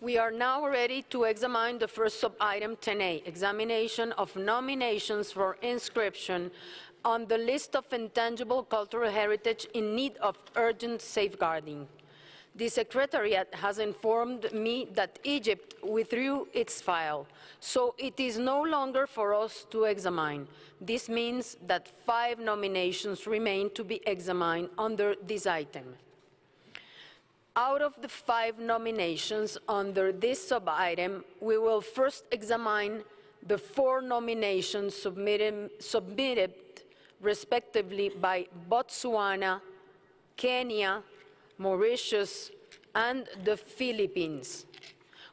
We are now ready to examine the first sub-item 10A, examination of nominations for inscription on the list of intangible cultural heritage in need of urgent safeguarding. The Secretariat has informed me that Egypt withdrew its file, so it is no longer for us to examine. This means that 5 nominations remain to be examined under this item. Out of the 5 nominations under this sub-item, we will first examine the 4 nominations submitted respectively by Botswana, Kenya, Mauritius, and the Philippines.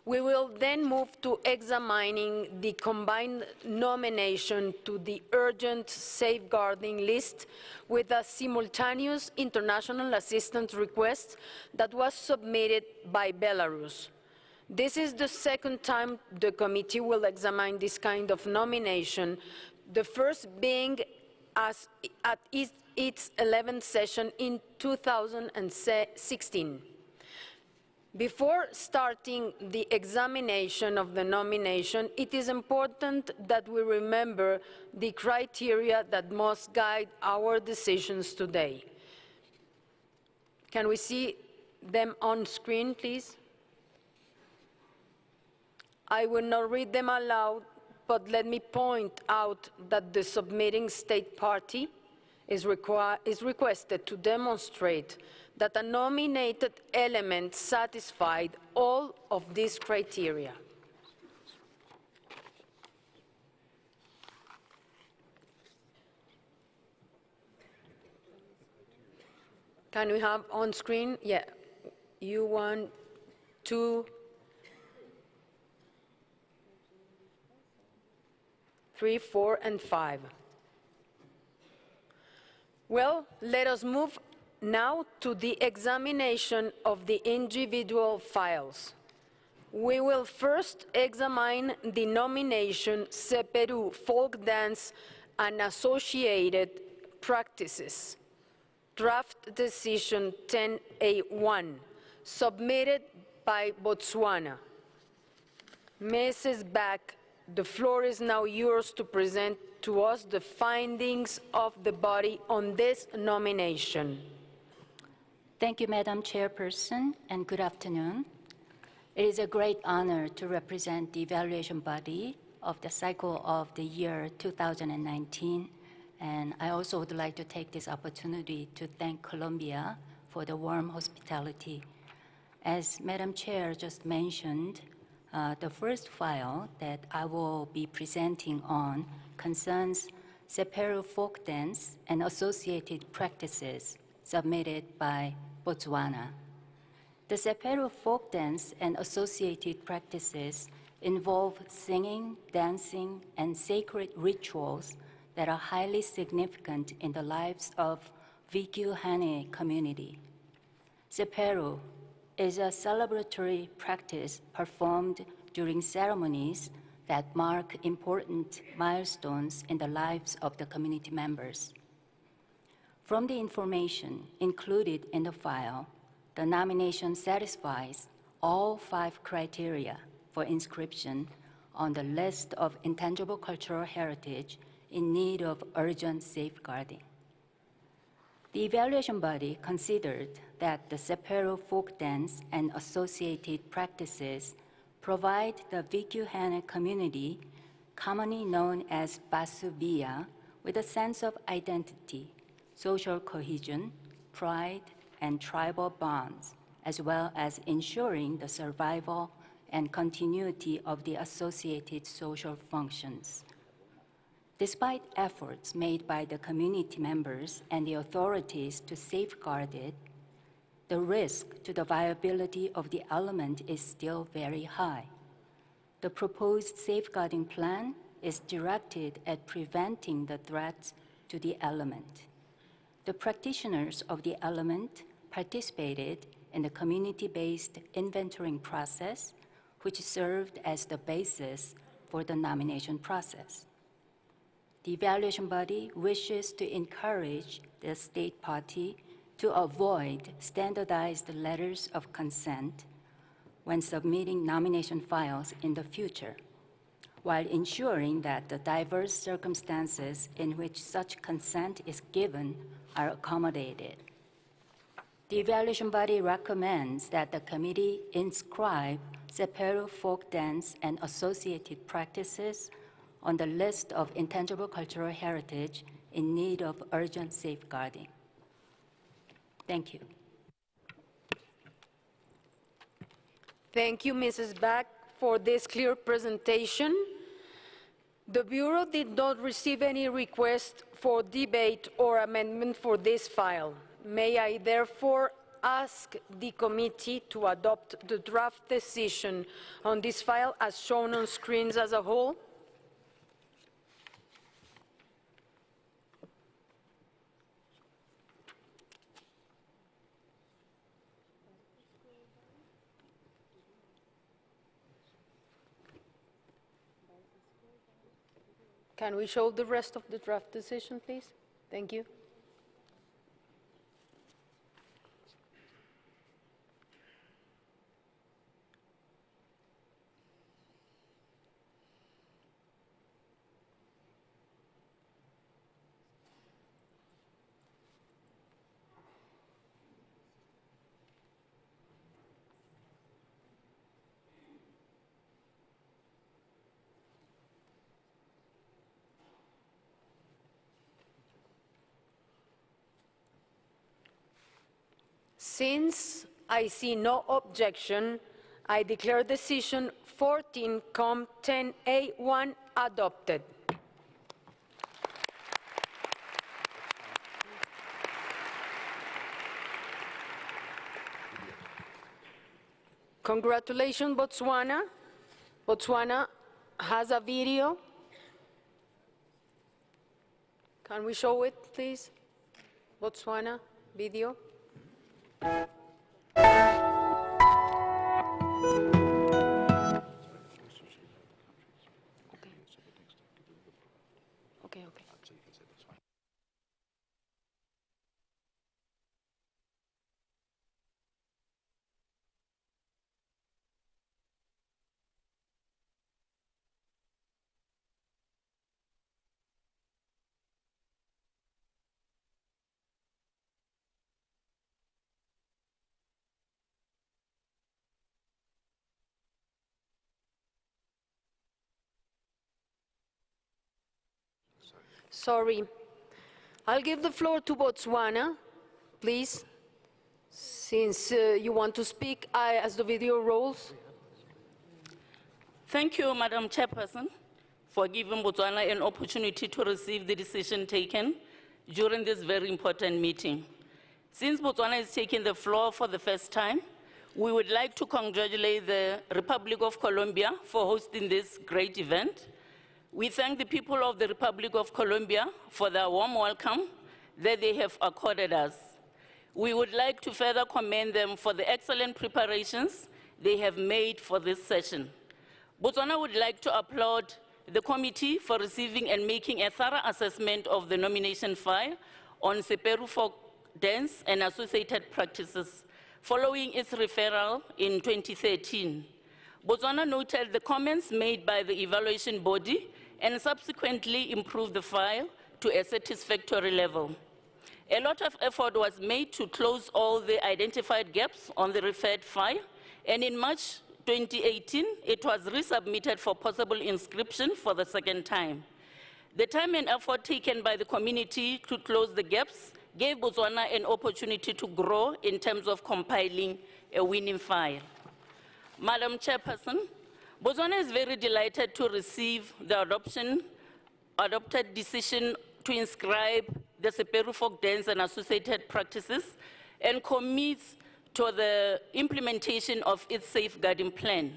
We will then move to examining the combined nomination to the urgent safeguarding list with a simultaneous international assistance request that was submitted by Belarus. This is the second time the committee will examine this kind of nomination, the first being at its 11th session in 2016. Before starting the examination of the nomination, it is important that we remember the criteria that must guide our decisions today. Can we see them on screen, please? I will not read them aloud, but let me point out that the submitting state party is requested to demonstrate that a nominated element satisfied all of these criteria. Can we have on screen? Yeah, you 1, 2, 3, 4, and 5. Well, let us move now to the examination of the individual files. We will first examine the nomination Seperu Folk Dance and Associated Practices, Draft Decision 10A1, submitted by Botswana. Mrs. Back, the floor is now yours to present to us the findings of the body on this nomination. Thank you, Madam Chairperson, and good afternoon. It is a great honor to represent the evaluation body of the cycle of the year 2019, and I also would like to take this opportunity to thank Colombia for the warm hospitality. As Madam Chair just mentioned, the first file that I will be presenting on concerns Seperu folk dance and associated practices submitted by Botswana. The Seperu folk dance and associated practices involve singing, dancing, and sacred rituals that are highly significant in the lives of Vikyuhane community. Seperu is a celebratory practice performed during ceremonies that mark important milestones in the lives of the community members. From the information included in the file, the nomination satisfies all 5 criteria for inscription on the list of intangible cultural heritage in need of urgent safeguarding. The evaluation body considered that the Seperu folk dance and associated practices provide the Vikyuhane community, commonly known as Basubia, with a sense of identity, social cohesion, pride, and tribal bonds, as well as ensuring the survival and continuity of the associated social functions. Despite efforts made by the community members and the authorities to safeguard it, the risk to the viability of the element is still very high. The proposed safeguarding plan is directed at preventing the threats to the element. The practitioners of the element participated in the community-based inventorying process, which served as the basis for the nomination process. The evaluation body wishes to encourage the state party to avoid standardized letters of consent, when submitting nomination files in the future, while ensuring that the diverse circumstances in which such consent is given are accommodated. The evaluation body recommends that the committee inscribe Seperu folk dance and associated practices on the list of intangible cultural heritage in need of urgent safeguarding. Thank you. Thank you, Mrs. Back, for this clear presentation. The Bureau did not receive any request for debate or amendment for this file. May I therefore ask the committee to adopt the draft decision on this file as shown on screens as a whole? Can we show the rest of the draft decision, please? Thank you. Since I see no objection, I declare decision 14-10A1 adopted. Congratulations, Botswana. Botswana has a video. Can we show it, please? Botswana video. Okay. Sorry. I'll give the floor to Botswana, please, since you want to speak as the video rolls. Thank you, Madam Chairperson, for giving Botswana an opportunity to receive the decision taken during this very important meeting. Since Botswana is taking the floor for the first time, we would like to congratulate the Republic of Colombia for hosting this great event. We thank the people of the Republic of Colombia for their warm welcome that they have accorded us. We would like to further commend them for the excellent preparations they have made for this session. Botswana would like to applaud the committee for receiving and making a thorough assessment of the nomination file on Seperu folk dance and associated practices following its referral in 2013. Botswana noted the comments made by the evaluation body and subsequently improved the file to a satisfactory level. A lot of effort was made to close all the identified gaps on the referred file, and in March 2018, it was resubmitted for possible inscription for the second time. The time and effort taken by the community to close the gaps gave Botswana an opportunity to grow in terms of compiling a winning file. Madam Chairperson, Botswana is very delighted to receive the adopted decision to inscribe the Seperu folk dance and associated practices and commits to the implementation of its safeguarding plan.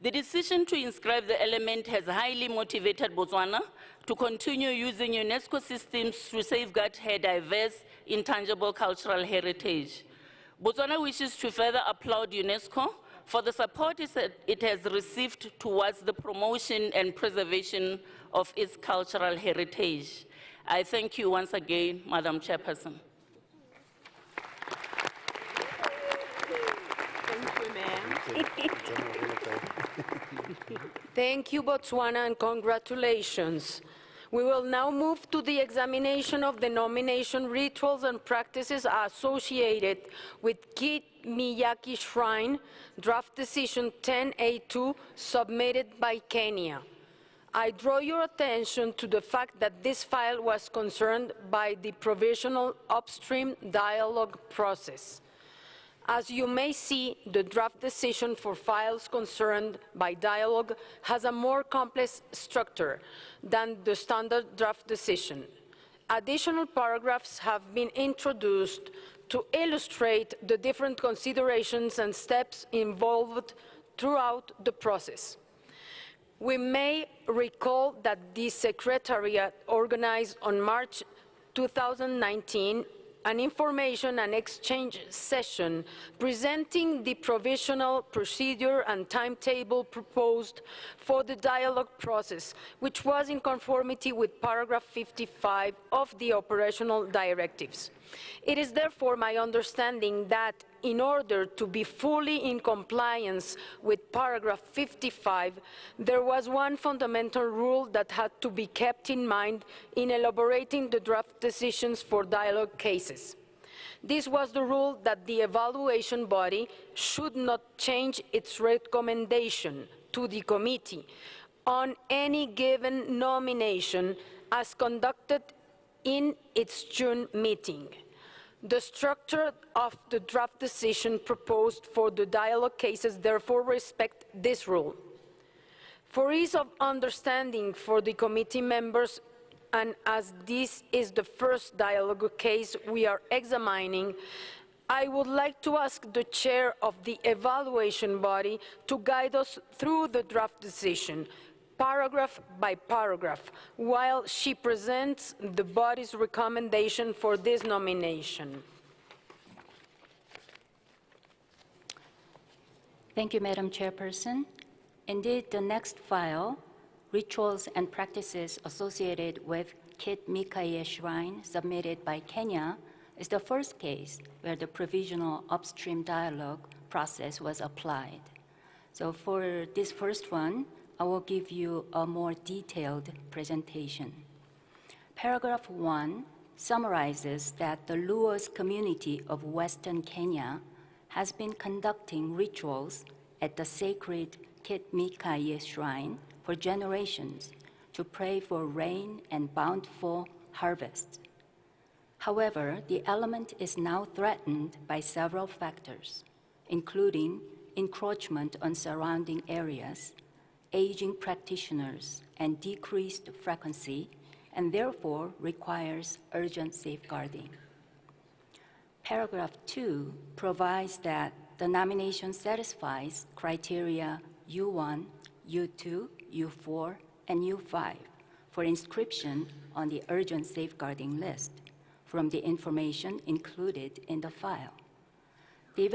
The decision to inscribe the element has highly motivated Botswana to continue using UNESCO systems to safeguard her diverse, intangible cultural heritage. Botswana wishes to further applaud UNESCO for the support it has received towards the promotion and preservation of its cultural heritage. I thank you once again, Madam Chairperson. Thank you, ma'am. Thank you, Botswana, and congratulations. We will now move to the examination of the nomination rituals and practices associated with Kit Miyake Shrine, draft decision 10A2, submitted by Kenya. I draw your attention to the fact that this file was concerned by the provisional upstream dialogue process. As you may see, the draft decision for files concerned by dialogue has a more complex structure than the standard draft decision. Additional paragraphs have been introduced to illustrate the different considerations and steps involved throughout the process. We may recall that the Secretariat organized on March 2019 an information and exchange session presenting the provisional procedure and timetable proposed for the dialogue process, which was in conformity with paragraph 55 of the operational directives. It is therefore my understanding that in order to be fully in compliance with paragraph 55, there was one fundamental rule that had to be kept in mind in elaborating the draft decisions for dialogue cases. This was the rule that the evaluation body should not change its recommendation to the committee on any given nomination as conducted in its June meeting. The structure of the draft decision proposed for the dialogue cases therefore respect this rule. For ease of understanding for the committee members, and as this is the first dialogue case we are examining, I would like to ask the chair of the evaluation body to guide us through the draft decision, paragraph by paragraph, while she presents the body's recommendation for this nomination. Thank you, Madam Chairperson. Indeed, the next file, rituals and practices associated with Kit Miyake Shrine, submitted by Kenya, is the first case where the provisional upstream dialogue process was applied. So for this first one, I will give you a more detailed presentation. Paragraph 1 summarizes that the Luos community of Western Kenya has been conducting rituals at the sacred Kit Miyake Shrine for generations to pray for rain and bountiful harvest. However, the element is now threatened by several factors, including encroachment on surrounding areas, aging practitioners, and decreased frequency, and therefore requires urgent safeguarding. Paragraph 2 provides that the nomination satisfies criteria U1, U2, U4, and U5 for inscription on the urgent safeguarding list from the information included in the file. The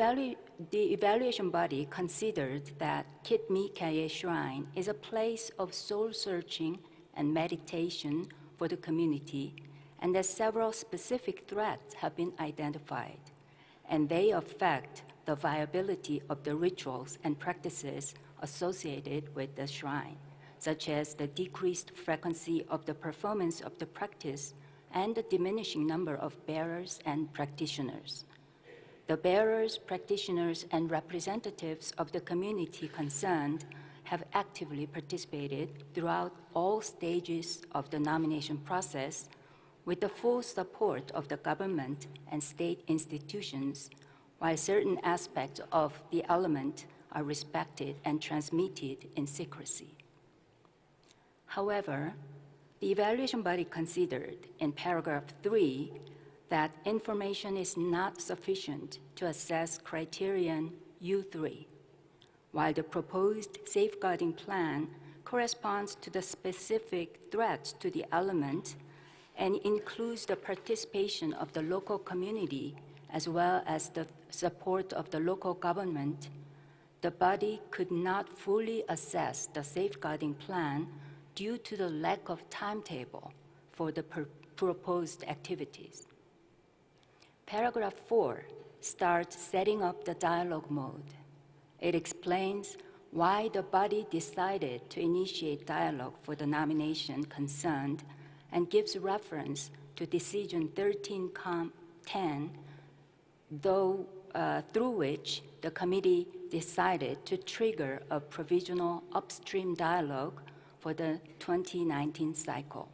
evaluation body considered that Kit Miyake Shrine is a place of soul-searching and meditation for the community, and that several specific threats have been identified, and they affect the viability of the rituals and practices associated with the shrine, such as the decreased frequency of the performance of the practice and the diminishing number of bearers and practitioners. The bearers, practitioners, and representatives of the community concerned have actively participated throughout all stages of the nomination process with the full support of the government and state institutions, while certain aspects of the element are respected and transmitted in secrecy. However, the evaluation body considered in paragraph 3 that information is not sufficient to assess criterion U3, while the proposed safeguarding plan corresponds to the specific threats to the element and includes the participation of the local community as well as the support of the local government. The body could not fully assess the safeguarding plan due to the lack of timetable for the proposed activities. Paragraph 4 starts setting up the dialogue mode. It explains why the body decided to initiate dialogue for the nomination concerned and gives reference to Decision 13-10, through which the committee decided to trigger a provisional upstream dialogue for the 2019 cycle.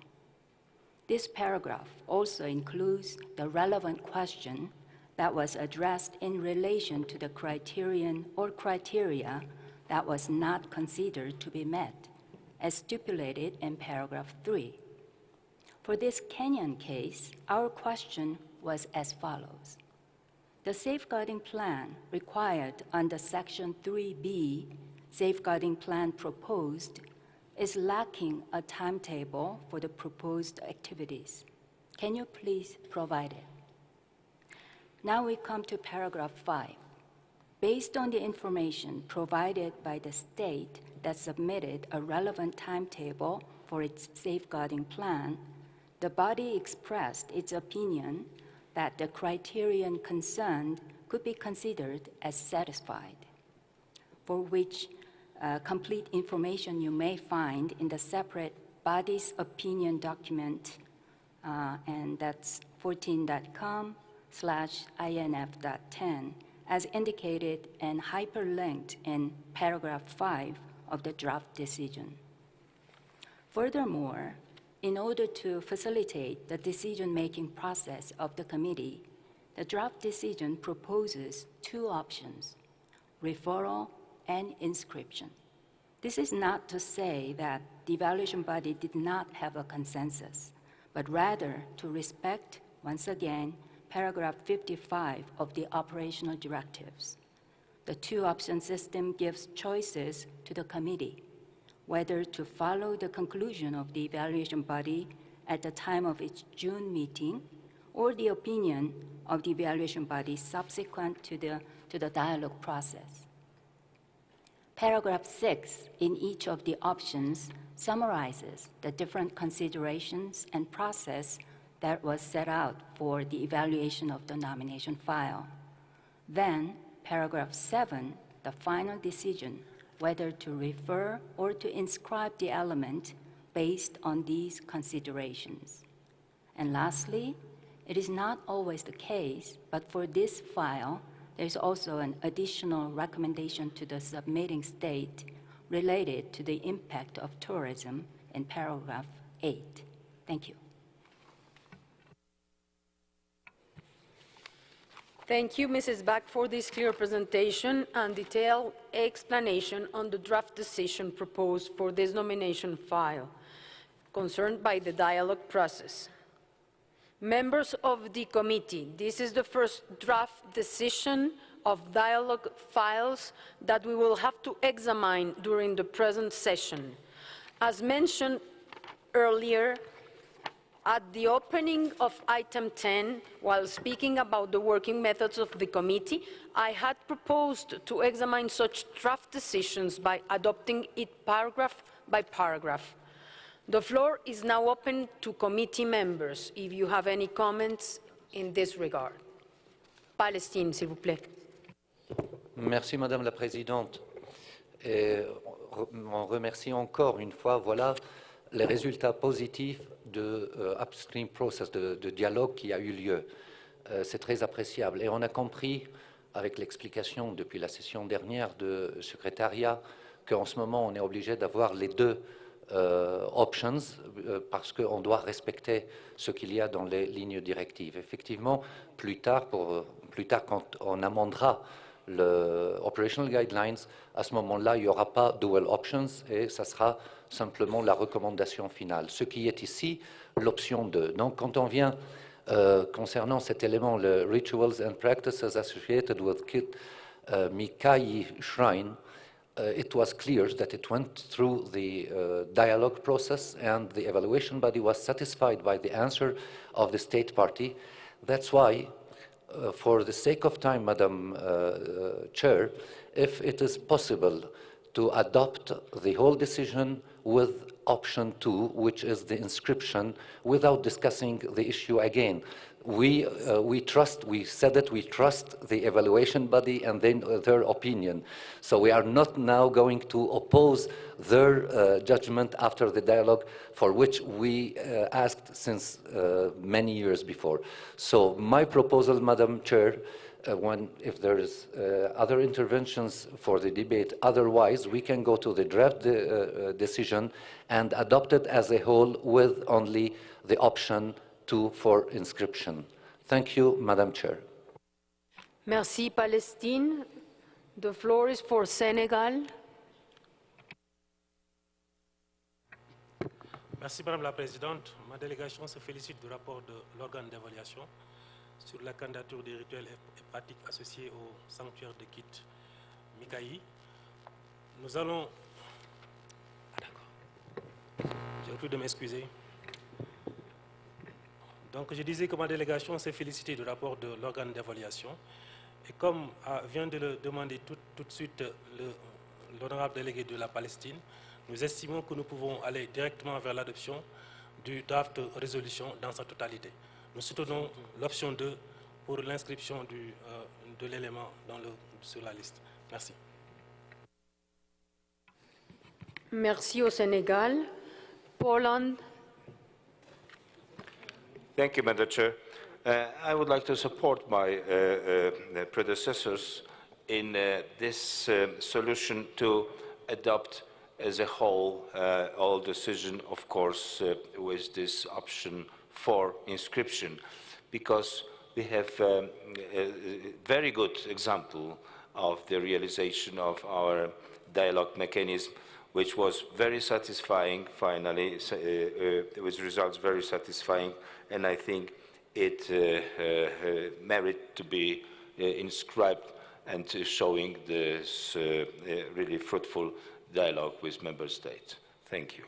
This paragraph also includes the relevant question that was addressed in relation to the criterion or criteria that was not considered to be met, as stipulated in paragraph 3. For this Kenyan case, our question was as follows. The safeguarding plan required under Section 3B, safeguarding plan proposed, is lacking a timetable for the proposed activities. Can you please provide it? Now we come to paragraph 5. Based on the information provided by the state that submitted a relevant timetable for its safeguarding plan, the body expressed its opinion that the criterion concerned could be considered as satisfied, for which complete information you may find in the separate body's opinion document, and that's 14.com/INF.10, as indicated and hyperlinked in paragraph 5 of the draft decision. Furthermore, in order to facilitate the decision-making process of the committee, the draft decision proposes 2 options, referral and inscription. This is not to say that the evaluation body did not have a consensus, but rather to respect, once again, paragraph 55 of the operational directives. The 2-option system gives choices to the committee, whether to follow the conclusion of the evaluation body at the time of its June meeting or the opinion of the evaluation body subsequent to the dialogue process. Paragraph 6 in each of the options summarizes the different considerations and process that was set out for the evaluation of the nomination file. Then, paragraph 7, the final decision, whether to refer or to inscribe the element based on these considerations. And lastly, it is not always the case, but for this file, there's also an additional recommendation to the submitting state related to the impact of tourism in paragraph 8. Thank you. Thank you, Mrs. Back, for this clear presentation and detailed explanation on the draft decision proposed for this nomination file concerned by the dialogue process. Members of the committee, this is the first draft decision of dialogue files that we will have to examine during the present session. As mentioned earlier, at the opening of item 10, while speaking about the working methods of the committee, I had proposed to examine such draft decisions by adopting it paragraph by paragraph. The floor is now open to committee members, if you have any comments in this regard. Palestine, s'il vous plaît. Merci, Madame la Présidente. Et on remercie encore une fois, voilà, les résultats positifs de upstream process, de dialogue qui a eu lieu. C'est très appréciable. Et on a compris, avec l'explication depuis la session dernière de secrétariat, qu'en ce moment, on est obligé d'avoir les 2 options parce qu'on doit respecter ce qu'il y a dans les lignes directives. Effectivement, plus tard, quand on amendera le Operational Guidelines, à ce moment-là, il n'y aura pas dual options et ça sera simplement la recommandation finale. Ce qui est ici, l'option 2. Donc, quand on vient concernant cet élément, le Rituals and Practices Associated with Mikai Shrine, it was clear that it went through the dialogue process and the evaluation body was satisfied by the answer of the state party. That's why, for the sake of time, Madam Chair, if it is possible to adopt the whole decision with option 2, which is the inscription, without discussing the issue again. We said that we trust the evaluation body and then their opinion. So we are not now going to oppose their judgment after the dialogue, for which we asked since many years before. So my proposal, Madam Chair, if there is other interventions for the debate, otherwise we can go to the draft decision and adopt it as a whole with only the option 2 for inscription. Thank you, Madam Chair. Merci, Palestine. The floor is for Senegal. Merci, Madame la Présidente. Ma délégation se félicite du rapport de l'organe d'évaluation sur la candidature des rituels et pratiques associés au sanctuaire de Kit Mikaï. Nous allons... Ah d'accord. J'ai oublié de m'excuser. Donc je disais que ma délégation s'est félicitée du rapport de l'organe d'évaluation. Et comme vient de le demander tout de suite l'honorable délégué de la Palestine, nous estimons que nous pouvons aller directement vers l'adoption du draft résolution dans sa totalité. Nous soutenons l'option 2 pour l'inscription de l'élément sur la liste. Merci. Merci au Sénégal. Poland. Thank you, Madam Chair. I would like to support my predecessors in this solution to adopt as a whole all decision, of course, with this option for inscription, because we have a very good example of the realization of our dialogue mechanism, which was very satisfying, finally, with results very satisfying, and I think it merit to be inscribed and showing this really fruitful dialogue with member states. Thank you.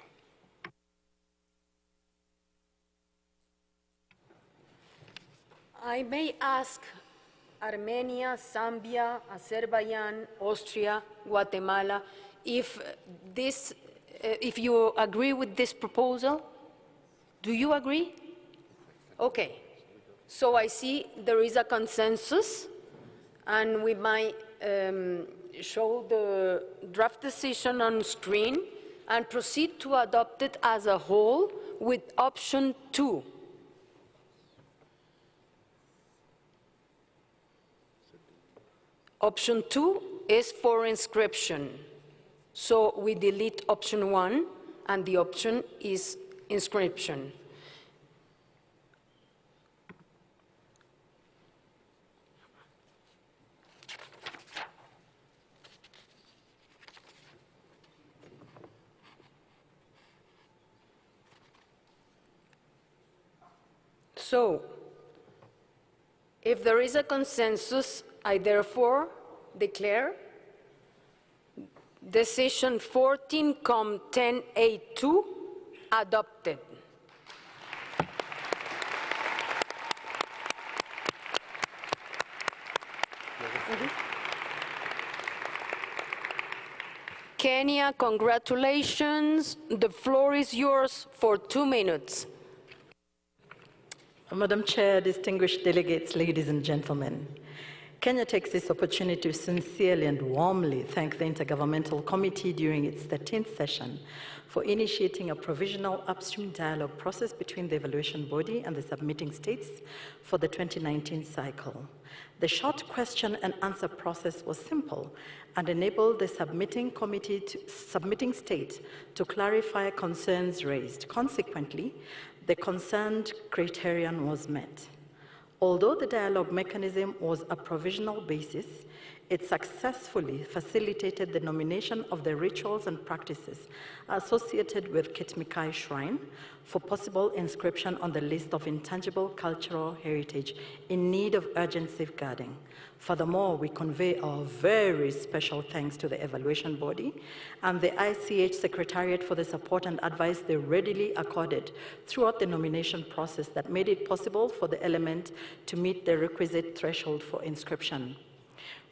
I may ask Armenia, Zambia, Azerbaijan, Austria, Guatemala, if you agree with this proposal. Do you agree? Okay. So I see there is a consensus, and we might show the draft decision on screen and proceed to adopt it as a whole with option 2. Option 2 is for inscription. So we delete option 1, and the option is inscription. So, if there is a consensus, I therefore declare decision 14-10A2 adopted. Kenya, congratulations. The floor is yours for 2 minutes. Madam Chair, distinguished delegates, ladies and gentlemen, Kenya takes this opportunity to sincerely and warmly thank the Intergovernmental Committee during its 13th session for initiating a provisional upstream dialogue process between the evaluation body and the submitting states for the 2019 cycle. The short question and answer process was simple and enabled the submitting state to clarify concerns raised. Consequently, the concerned criterion was met. Although the dialogue mechanism was a provisional basis, it successfully facilitated the nomination of the rituals and practices associated with Kit Mikaï Shrine for possible inscription on the list of intangible cultural heritage in need of urgent safeguarding. Furthermore, we convey our very special thanks to the evaluation body and the ICH Secretariat for the support and advice they readily accorded throughout the nomination process that made it possible for the element to meet the requisite threshold for inscription.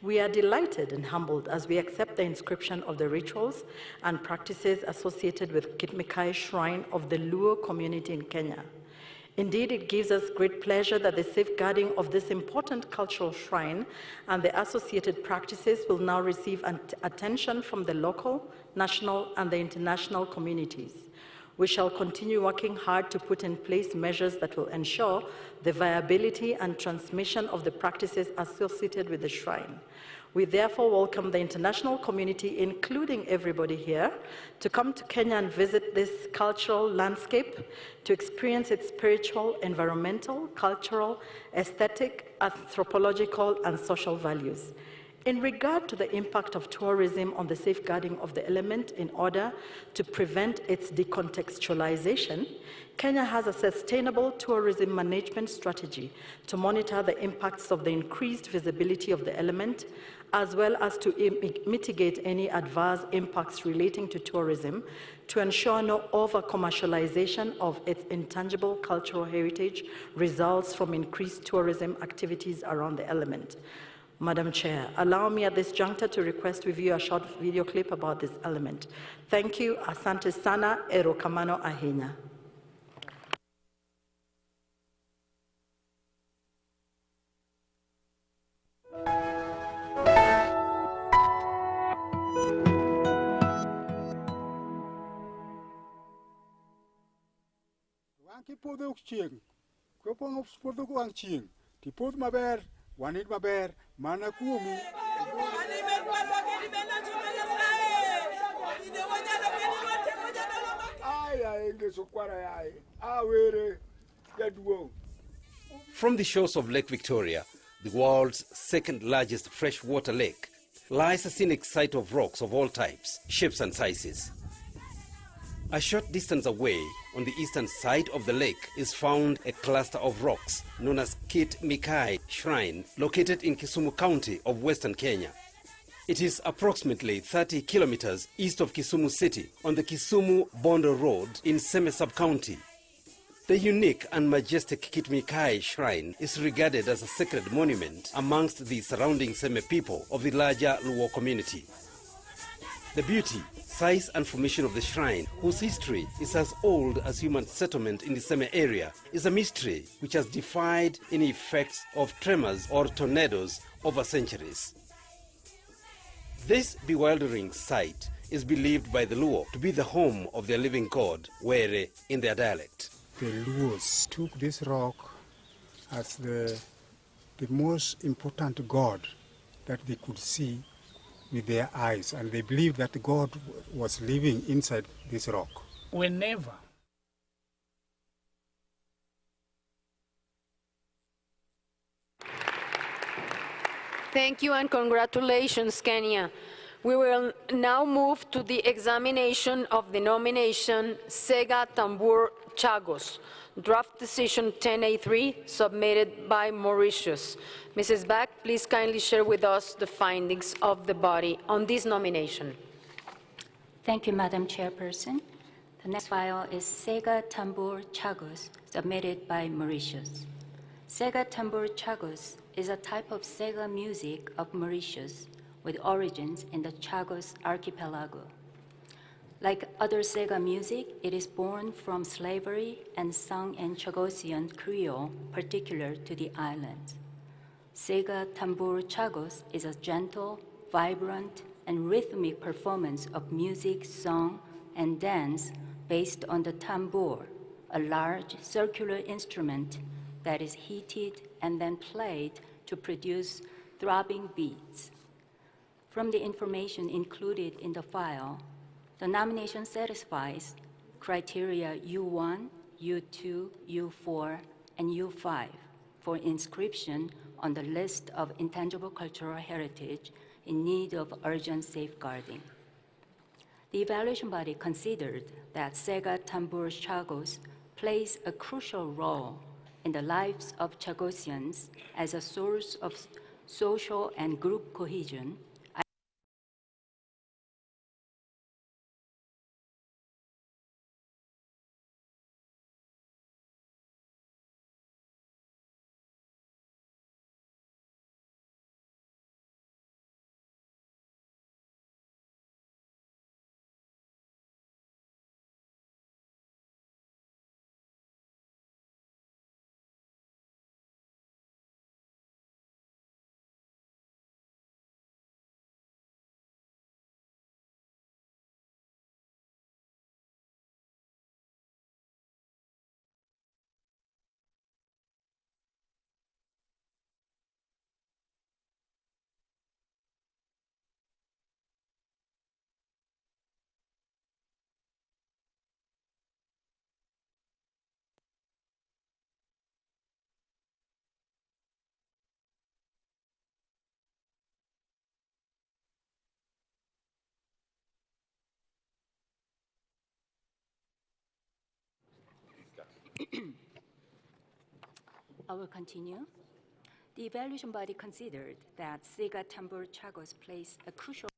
We are delighted and humbled as we accept the inscription of the rituals and practices associated with Kitmikai Shrine of the Luo community in Kenya. Indeed, it gives us great pleasure that the safeguarding of this important cultural shrine and the associated practices will now receive attention from the local, national, and the international communities. We shall continue working hard to put in place measures that will ensure the viability and transmission of the practices associated with the shrine. We therefore welcome the international community, including everybody here, to come to Kenya and visit this cultural landscape, to experience its spiritual, environmental, cultural, aesthetic, anthropological, and social values. In regard to the impact of tourism on the safeguarding of the element in order to prevent its decontextualization, Kenya has a sustainable tourism management strategy to monitor the impacts of the increased visibility of the element, as well as to mitigate any adverse impacts relating to tourism, to ensure no over-commercialization of its intangible cultural heritage results from increased tourism activities around the element. Madam Chair, allow me at this juncture to request with you a short video clip about this element. Thank you. Asante sana, erokamano ahinya. Podho chieng, kopong podho wang chieng, ti pod maber, wanit maber, mana kuomi. From the shores of Lake Victoria, the world's second largest freshwater lake, lies a scenic site of rocks of all types, shapes and sizes. A short distance away, on the eastern side of the lake, is found a cluster of rocks known as Kitmikai Shrine, located in Kisumu County of Western Kenya. It is approximately 30 kilometers east of Kisumu City on the Kisumu-Bondo Road in Seme Sub-County. The unique and majestic Kitmikai Shrine is regarded as a sacred monument amongst the surrounding Seme people of the larger Luo community. The beauty, size and formation of the shrine, whose history is as old as human settlement in the Seme area, is a mystery which has defied any effects of tremors or tornadoes over centuries. This bewildering site is believed by the Luo to be the home of their living god, Were in their dialect. The Luos took this rock as the most important god that they could see with their eyes, and they believed that God was living inside this rock. Whenever Thank you and congratulations, Kenya. We will now move to the examination of the nomination Sega Tambur Chagos, draft decision 10A3, submitted by Mauritius. Mrs. Back, please kindly share with us the findings of the body on this nomination. Thank you, Madam Chairperson. The next file is Sega Tambur Chagos, submitted by Mauritius. Sega Tambur Chagos is a type of Sega music of Mauritius with origins in the Chagos archipelago. Like other Sega music, it is born from slavery and sung in Chagosian Creole, particular to the island. Sega Tambur Chagos is a gentle, vibrant, and rhythmic performance of music, song, and dance based on the tambour, a large circular instrument that is heated and then played to produce throbbing beats. From the information included in the file, the nomination satisfies criteria U1, U2, U4, and U5 for inscription on the list of intangible cultural heritage in need of urgent safeguarding. The evaluation body considered that Sega Tambur Chagos plays a crucial role in the lives of Chagosians as a source of social and group cohesion, I will continue. The evaluation body considered that Sega Tambor Chagos plays a crucial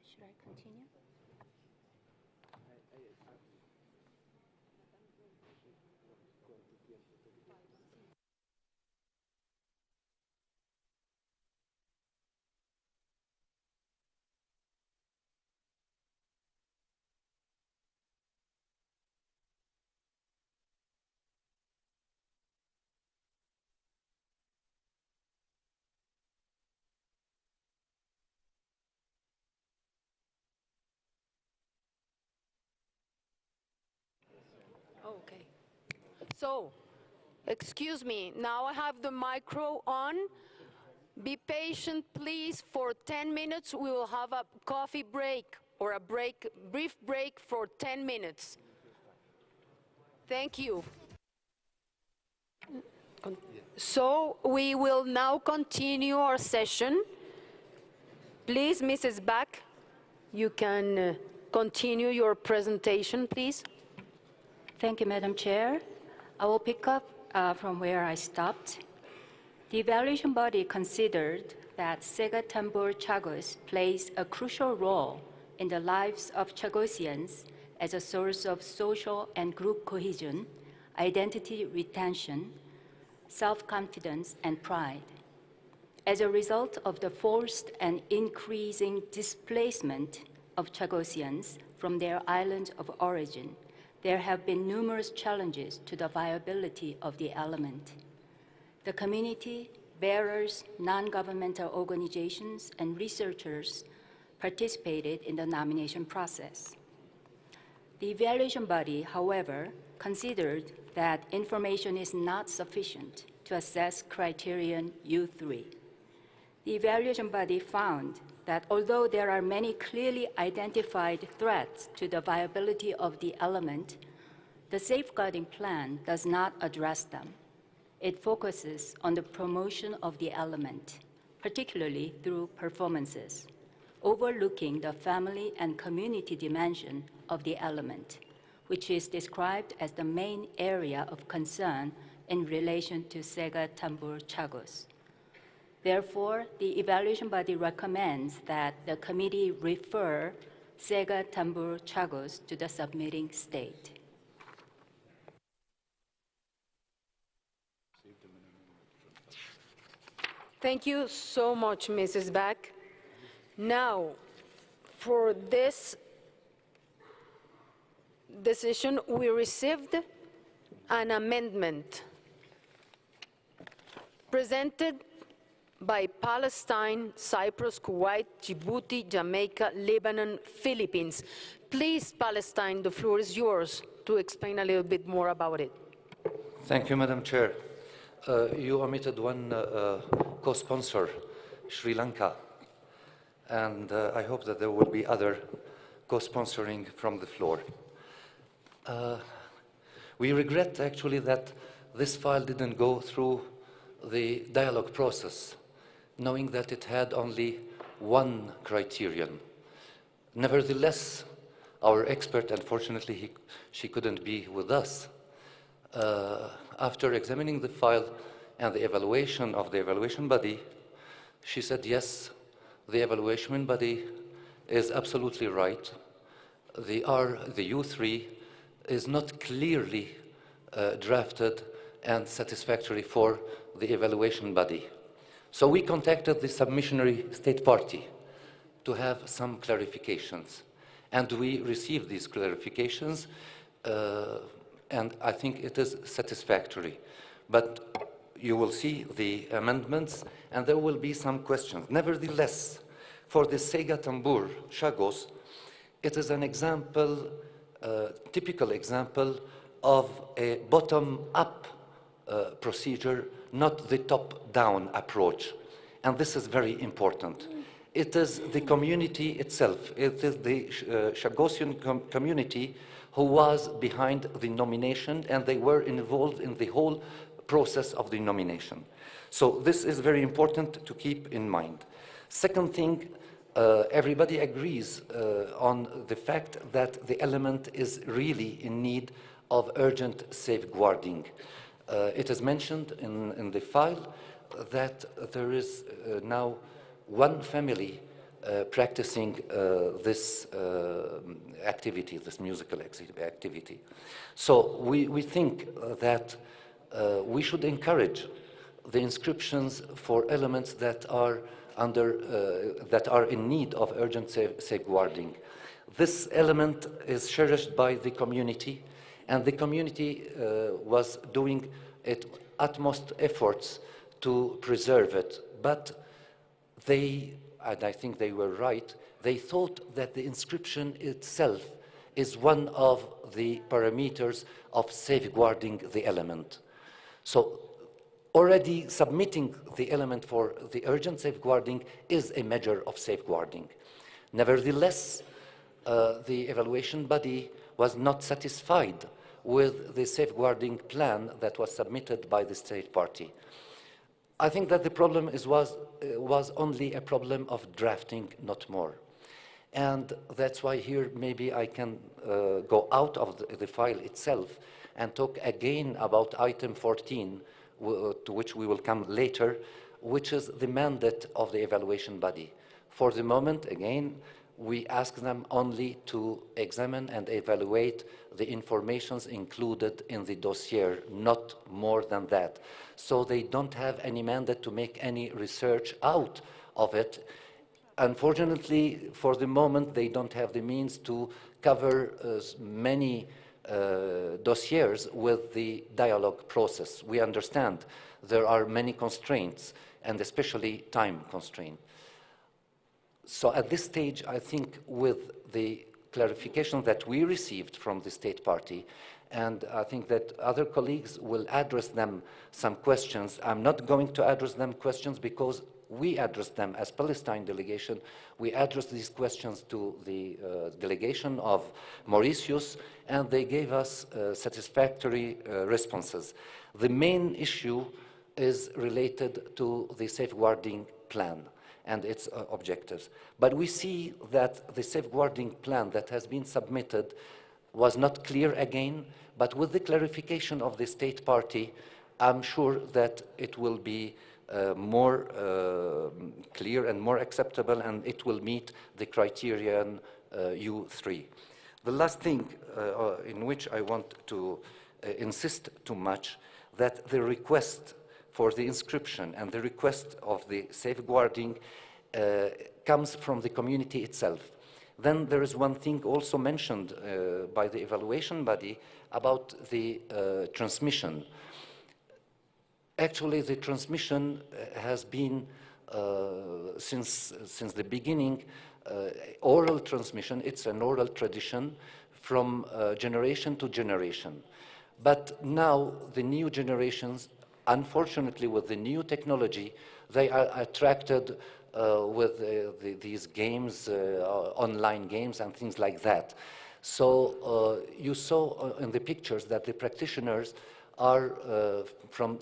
Should I continue? Okay. So, excuse me, now I have the micro on. Be patient, please. For 10 minutes, we will have a coffee break or a brief break for 10 minutes. Thank you. So, we will now continue our session. Please, Mrs. Back, you can continue your presentation, please. Thank you, Madam Chair. I will pick up from where I stopped. The evaluation body considered that Sega Tambor Chagos plays a crucial role in the lives of Chagosians as a source of social and group cohesion, identity retention, self-confidence, and pride. As a result of the forced and increasing displacement of Chagosians from their island of origin, there have been numerous challenges to the viability of the element. The community, bearers, non-governmental organizations, and researchers participated in the nomination process. The evaluation body, however, considered that information is not sufficient to assess criterion U3. The evaluation body found that although there are many clearly identified threats to the viability of the element, the safeguarding plan does not address them. It focuses on the promotion of the element, particularly through performances, overlooking the family and community dimension of the element, which is described as the main area of concern in relation to Sega Tambor Chagos. Therefore, the evaluation body recommends that the committee refer Sega Tambor Chagos to the submitting state. Thank you so much, Mrs. Back. Now, for this decision, we received an amendment presented by Palestine, Cyprus, Kuwait, Djibouti, Jamaica, Lebanon, Philippines. Please, Palestine, the floor is yours to explain a little bit more about it. Thank you, Madam Chair. You omitted one co-sponsor, Sri Lanka, and I hope that there will be other co-sponsoring from the floor. We regret actually that this file didn't go through the dialogue process, knowing that it had only one criterion. Nevertheless, our expert, unfortunately, she couldn't be with us. After examining the file and the evaluation of the evaluation body, she said, yes, the evaluation body is absolutely right. The U3 is not clearly drafted and satisfactory for the evaluation body. So we contacted the submissionary state party to have some clarifications. And we received these clarifications, and I think it is satisfactory. But you will see the amendments, and there will be some questions. Nevertheless, for the Sega Tambur, Chagos, it is an example, typical example of a bottom-up procedure, not the top-down approach. And this is very important. It is the community itself, it is the Chagosian community who was behind the nomination, and they were involved in the whole process of the nomination. So this is very important to keep in mind. Second thing, everybody agrees on the fact that the element is really in need of urgent safeguarding. It is mentioned in the file that there is now one family practicing this activity, this musical activity. So we think that we should encourage the inscriptions for elements that are in need of urgent safeguarding. This element is cherished by the community, and the community was doing its utmost efforts to preserve it. But they, and I think they were right, they thought that the inscription itself is one of the parameters of safeguarding the element. So already submitting the element for the urgent safeguarding is a measure of safeguarding. Nevertheless, the evaluation body was not satisfied with the safeguarding plan that was submitted by the state party. I think that the problem was only a problem of drafting, not more. And that's why here maybe I can go out of the file itself and talk again about item 14, to which we will come later, which is the mandate of the evaluation body. For the moment, again, we ask them only to examine and evaluate the informations included in the dossier, not more than that. So they don't have any mandate to make any research out of it. Unfortunately, for the moment, they don't have the means to cover many dossiers with the dialogue process. We understand there are many constraints, and especially time constraints. So at this stage, I think with the clarification that we received from the state party, and I think that other colleagues will address them some questions. I'm not going to address them questions because we addressed them as Palestine delegation. We addressed these questions to the delegation of Mauritius, and they gave us satisfactory responses. The main issue is related to the safeguarding plan and its objectives. But we see that the safeguarding plan that has been submitted was not clear again, but with the clarification of the state party, I'm sure that it will be more clear and more acceptable, and it will meet the criterion U3. The last thing in which I want to insist too much, that the request for the inscription and the request of the safeguarding comes from the community itself. Then there is one thing also mentioned by the evaluation body about the transmission. Actually, the transmission has been, since the beginning, oral transmission. It's an oral tradition from generation to generation. But now the new generations, unfortunately, with the new technology, they are attracted with these games, online games and things like that. So you saw in the pictures that the practitioners are from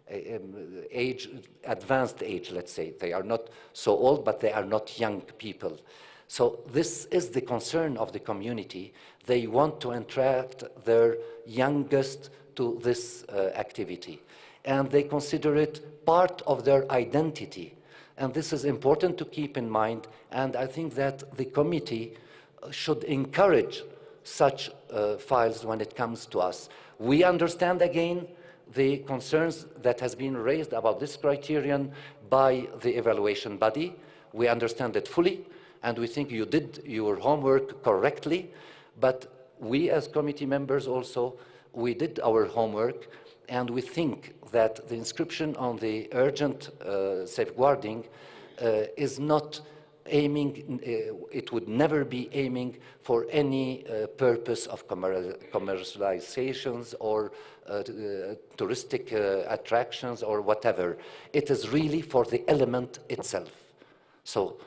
age, advanced age, let's say. They are not so old, but they are not young people. So this is the concern of the community. They want to attract their youngest to this activity. And they consider it part of their identity. And this is important to keep in mind. And I think that the committee should encourage such files when it comes to us. We understand again the concerns that has been raised about this criterion by the evaluation body. We understand it fully, and we think you did your homework correctly, but we as committee members also, we did our homework, and we think that the inscription on the urgent safeguarding is not aiming, it would never be aiming for any purpose of commercializations or touristic attractions or whatever. It is really for the element itself. So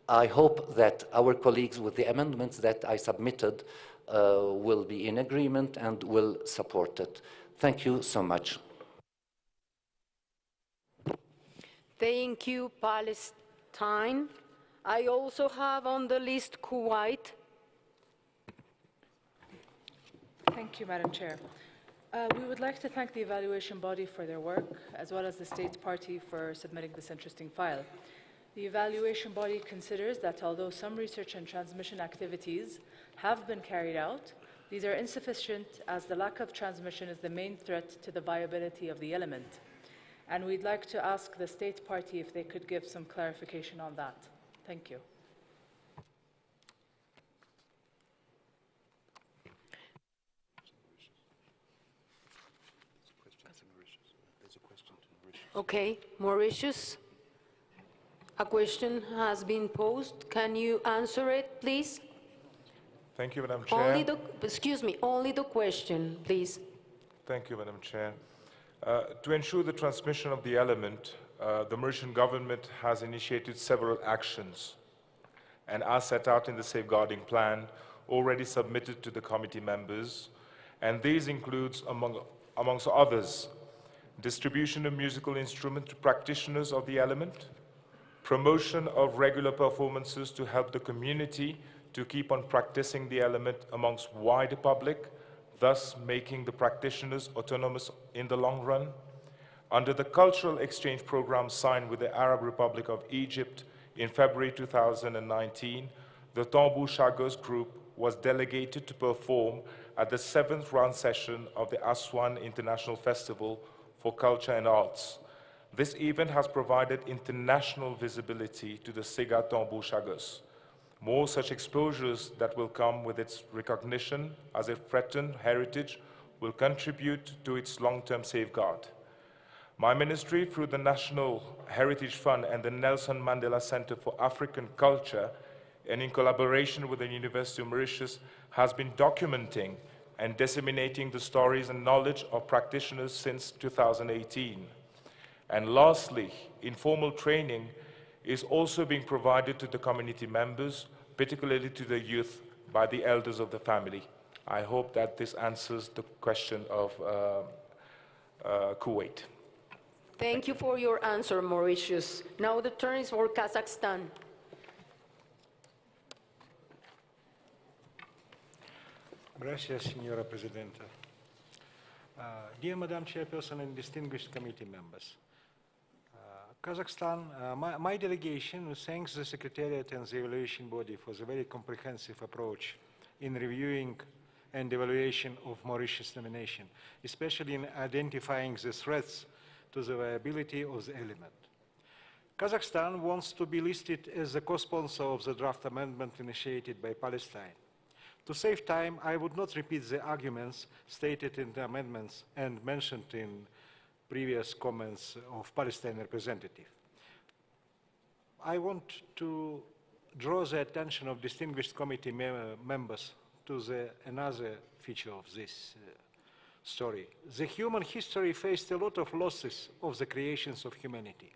I hope that our colleagues with the amendments that I submitted will be in agreement and will support it. Thank you so much. Thank you, Palestine. I also have on the list Kuwait. Thank you, Madam Chair. We would like to thank the evaluation body for their work, as well as the state party for submitting this interesting file. The evaluation body considers that although some research and transmission activities have been carried out, these are insufficient as the lack of transmission is the main threat to the viability of the element. And we'd like to ask the state party if they could give some clarification on that. Thank you. Okay, Mauritius. A question has been posed. Can you answer it, please? Thank you, Madam Chair. Only the question, please. Thank you, Madam Chair. To ensure the transmission of the element, the Mauritian government has initiated several actions and as set out in the safeguarding plan already submitted to the committee members, and these includes, amongst others, distribution of musical instruments to practitioners of the element, promotion of regular performances to help the community to keep on practicing the element amongst wider public, thus making the practitioners autonomous in the long run. Under the cultural exchange program signed with the Arab Republic of Egypt in February 2019, the Tambour Chagos group was delegated to perform at the 7th round session of the Aswan International Festival for Culture and Arts. This event has provided international visibility to the Sega Tambour Chagos. More such exposures that will come with its recognition as a threatened heritage will contribute to its long-term safeguard. My ministry, through the National Heritage Fund and the Nelson Mandela Center for African Culture, and in collaboration with the University of Mauritius, has been documenting and disseminating the stories and knowledge of practitioners since 2018. And lastly, informal training is also being provided to the community members, particularly to the youth, by the elders of the family. I hope that this answers the question of Kuwait. Thank you for your answer, Mauritius. Now the turn is for Kazakhstan. Gracias, Signora Presidenta. Dear Madam Chairperson and distinguished committee members, Kazakhstan, my delegation thanks the Secretariat and the evaluation body for the very comprehensive approach in reviewing and evaluation of Mauritius nomination, especially in identifying the threats to the viability of the element. Kazakhstan wants to be listed as the co-sponsor of the draft amendment initiated by Palestine. To save time, I would not repeat the arguments stated in the amendments and mentioned in previous comments of Palestine representative. I want to draw the attention of distinguished committee members to another feature of this story. The human history faced a lot of losses of the creations of humanity.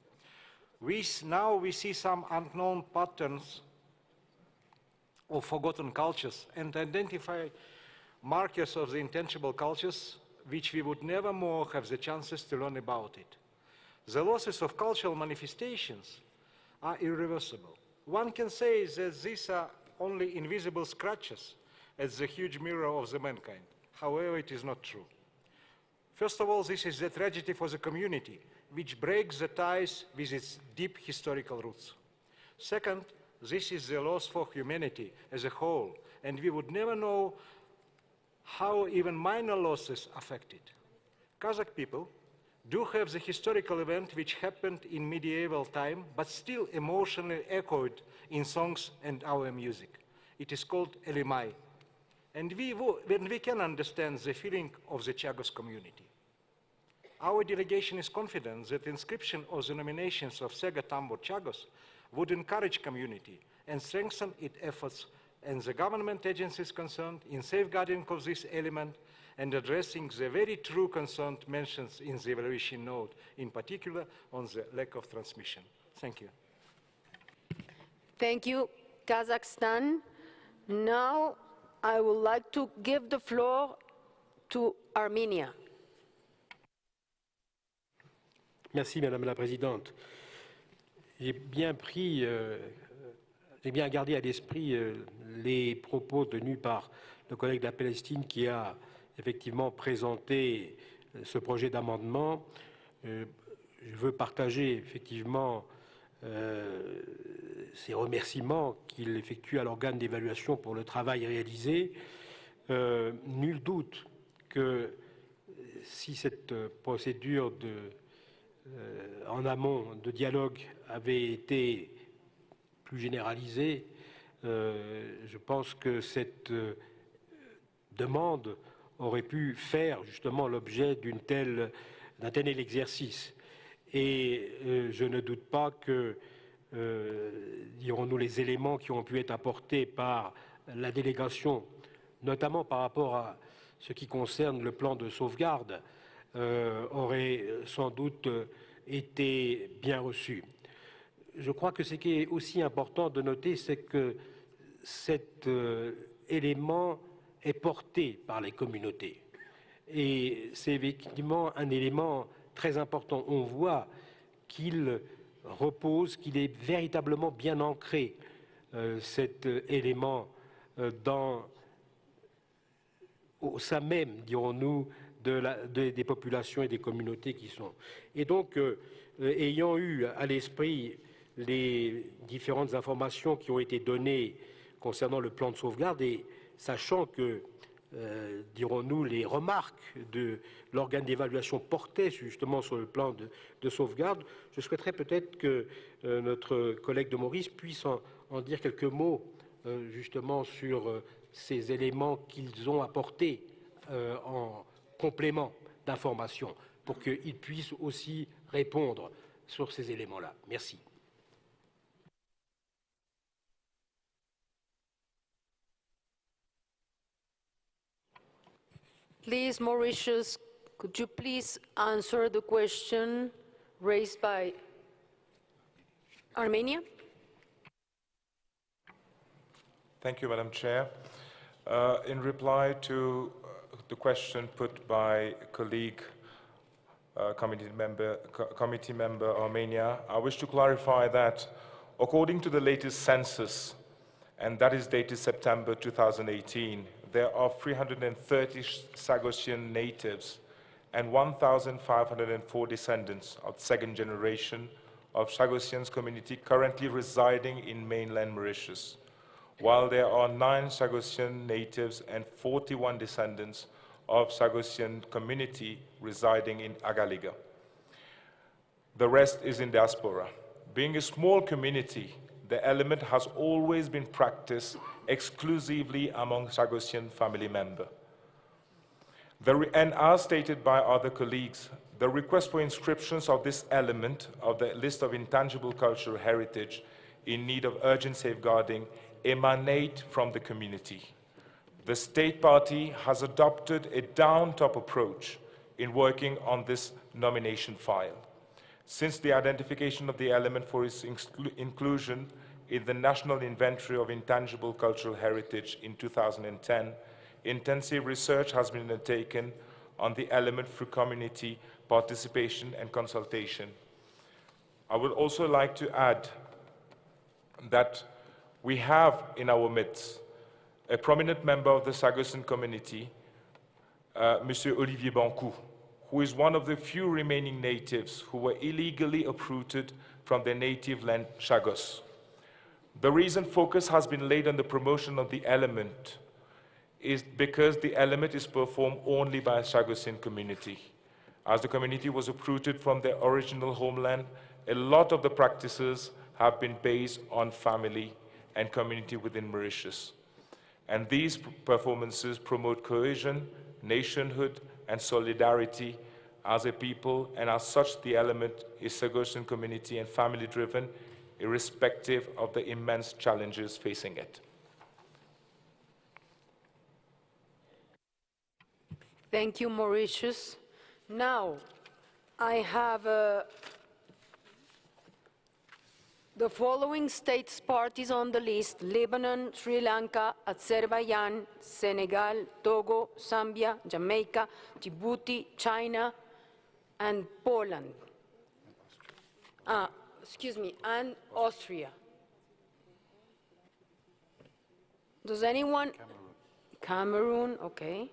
Now we see some unknown patterns of forgotten cultures and identify markers of the intangible cultures which we would never more have the chances to learn about it. The losses of cultural manifestations are irreversible. One can say that these are only invisible scratches at the huge mirror of the mankind. However, it is not true. First of all, this is the tragedy for the community, which breaks the ties with its deep historical roots. Second, this is the loss for humanity as a whole, and we would never know how even minor losses affect it. Kazakh people do have the historical event which happened in medieval time, but still emotionally echoed in songs and our music. It is called Elimai. And we can understand the feeling of the Chagos community. Our delegation is confident that the inscription of the nominations of Sega Tambor Chagos would encourage community and strengthen its efforts and the government agencies concerned in safeguarding of this element and addressing the very true concern mentioned in the evaluation note, in particular on the lack of transmission. Thank you. Thank you, Kazakhstan. Now, I would like to give the floor to Armenia. Merci, Madame la Présidente. J'ai bien gardé à l'esprit les propos tenus par le collègue de la Palestine qui a effectivement présenté ce projet d'amendement. Je veux partager effectivement ces remerciements qu'il effectue à l'organe d'évaluation pour le travail réalisé. Nul doute que si cette procédure en amont de dialogue avait été plus généralisée, je pense que cette demande aurait pu faire justement l'objet d'un tel exercice. Et je ne doute pas que, dirons-nous, les éléments qui ont pu être apportés par la délégation, notamment par rapport à ce qui concerne le plan de sauvegarde, auraient sans doute été bien reçus. Je crois que ce qui est aussi important de noter, c'est que cet élément est porté par les communautés. Et c'est effectivement un élément très important. On voit qu'il repose, qu'il est véritablement bien ancré, cet élément, au sein même, dirons-nous, des populations et des communautés qui sont. Et donc, ayant eu à l'esprit les différentes informations qui ont été données concernant le plan de sauvegarde et sachant que, dirons-nous, les remarques de l'organe d'évaluation portaient justement sur le plan de sauvegarde, je souhaiterais peut-être que notre collègue de Maurice puisse en dire quelques mots justement sur ces éléments qu'ils ont apportés en complément d'information pour qu'ils puissent aussi répondre sur ces éléments-là. Merci. Please, Mauritius, could you please answer the question raised by Armenia? Thank you, Madam Chair. In reply to the question put by colleague, committee member Armenia, I wish to clarify that according to the latest census, and that is dated September 2018, there are 330 Sagosian natives and 1,504 descendants of second generation of Sagosian community currently residing in mainland Mauritius, while there are 9 Sagosian natives and 41 descendants of Sagosian community residing in Agaliga. The rest is in diaspora. Being a small community, the element has always been practiced exclusively among Sagosian family members. And as stated by other colleagues, the request for inscriptions of this element of the list of intangible cultural heritage in need of urgent safeguarding emanate from the community. The state party has adopted a down-top approach in working on this nomination file. Since the identification of the element for its inclusion in the National Inventory of Intangible Cultural Heritage in 2010, intensive research has been undertaken on the element through community participation and consultation. I would also like to add that we have in our midst a prominent member of the Sagosen community, Monsieur Olivier Bancou, who is one of the few remaining natives who were illegally uprooted from their native land, Chagos. The reason focus has been laid on the promotion of the element is because the element is performed only by a Chagossian community. As the community was uprooted from their original homeland, a lot of the practices have been based on family and community within Mauritius. And these performances promote cohesion, nationhood, and solidarity as a people, and as such, the element is Chagossian community and family-driven, irrespective of the immense challenges facing it. Thank you, Mauritius. Now, I have the following states parties on the list: Lebanon, Sri Lanka, Azerbaijan, Senegal, Togo, Zambia, Jamaica, Djibouti, China, and Poland. Excuse me, and Austria. Does anyone? Cameroon, okay.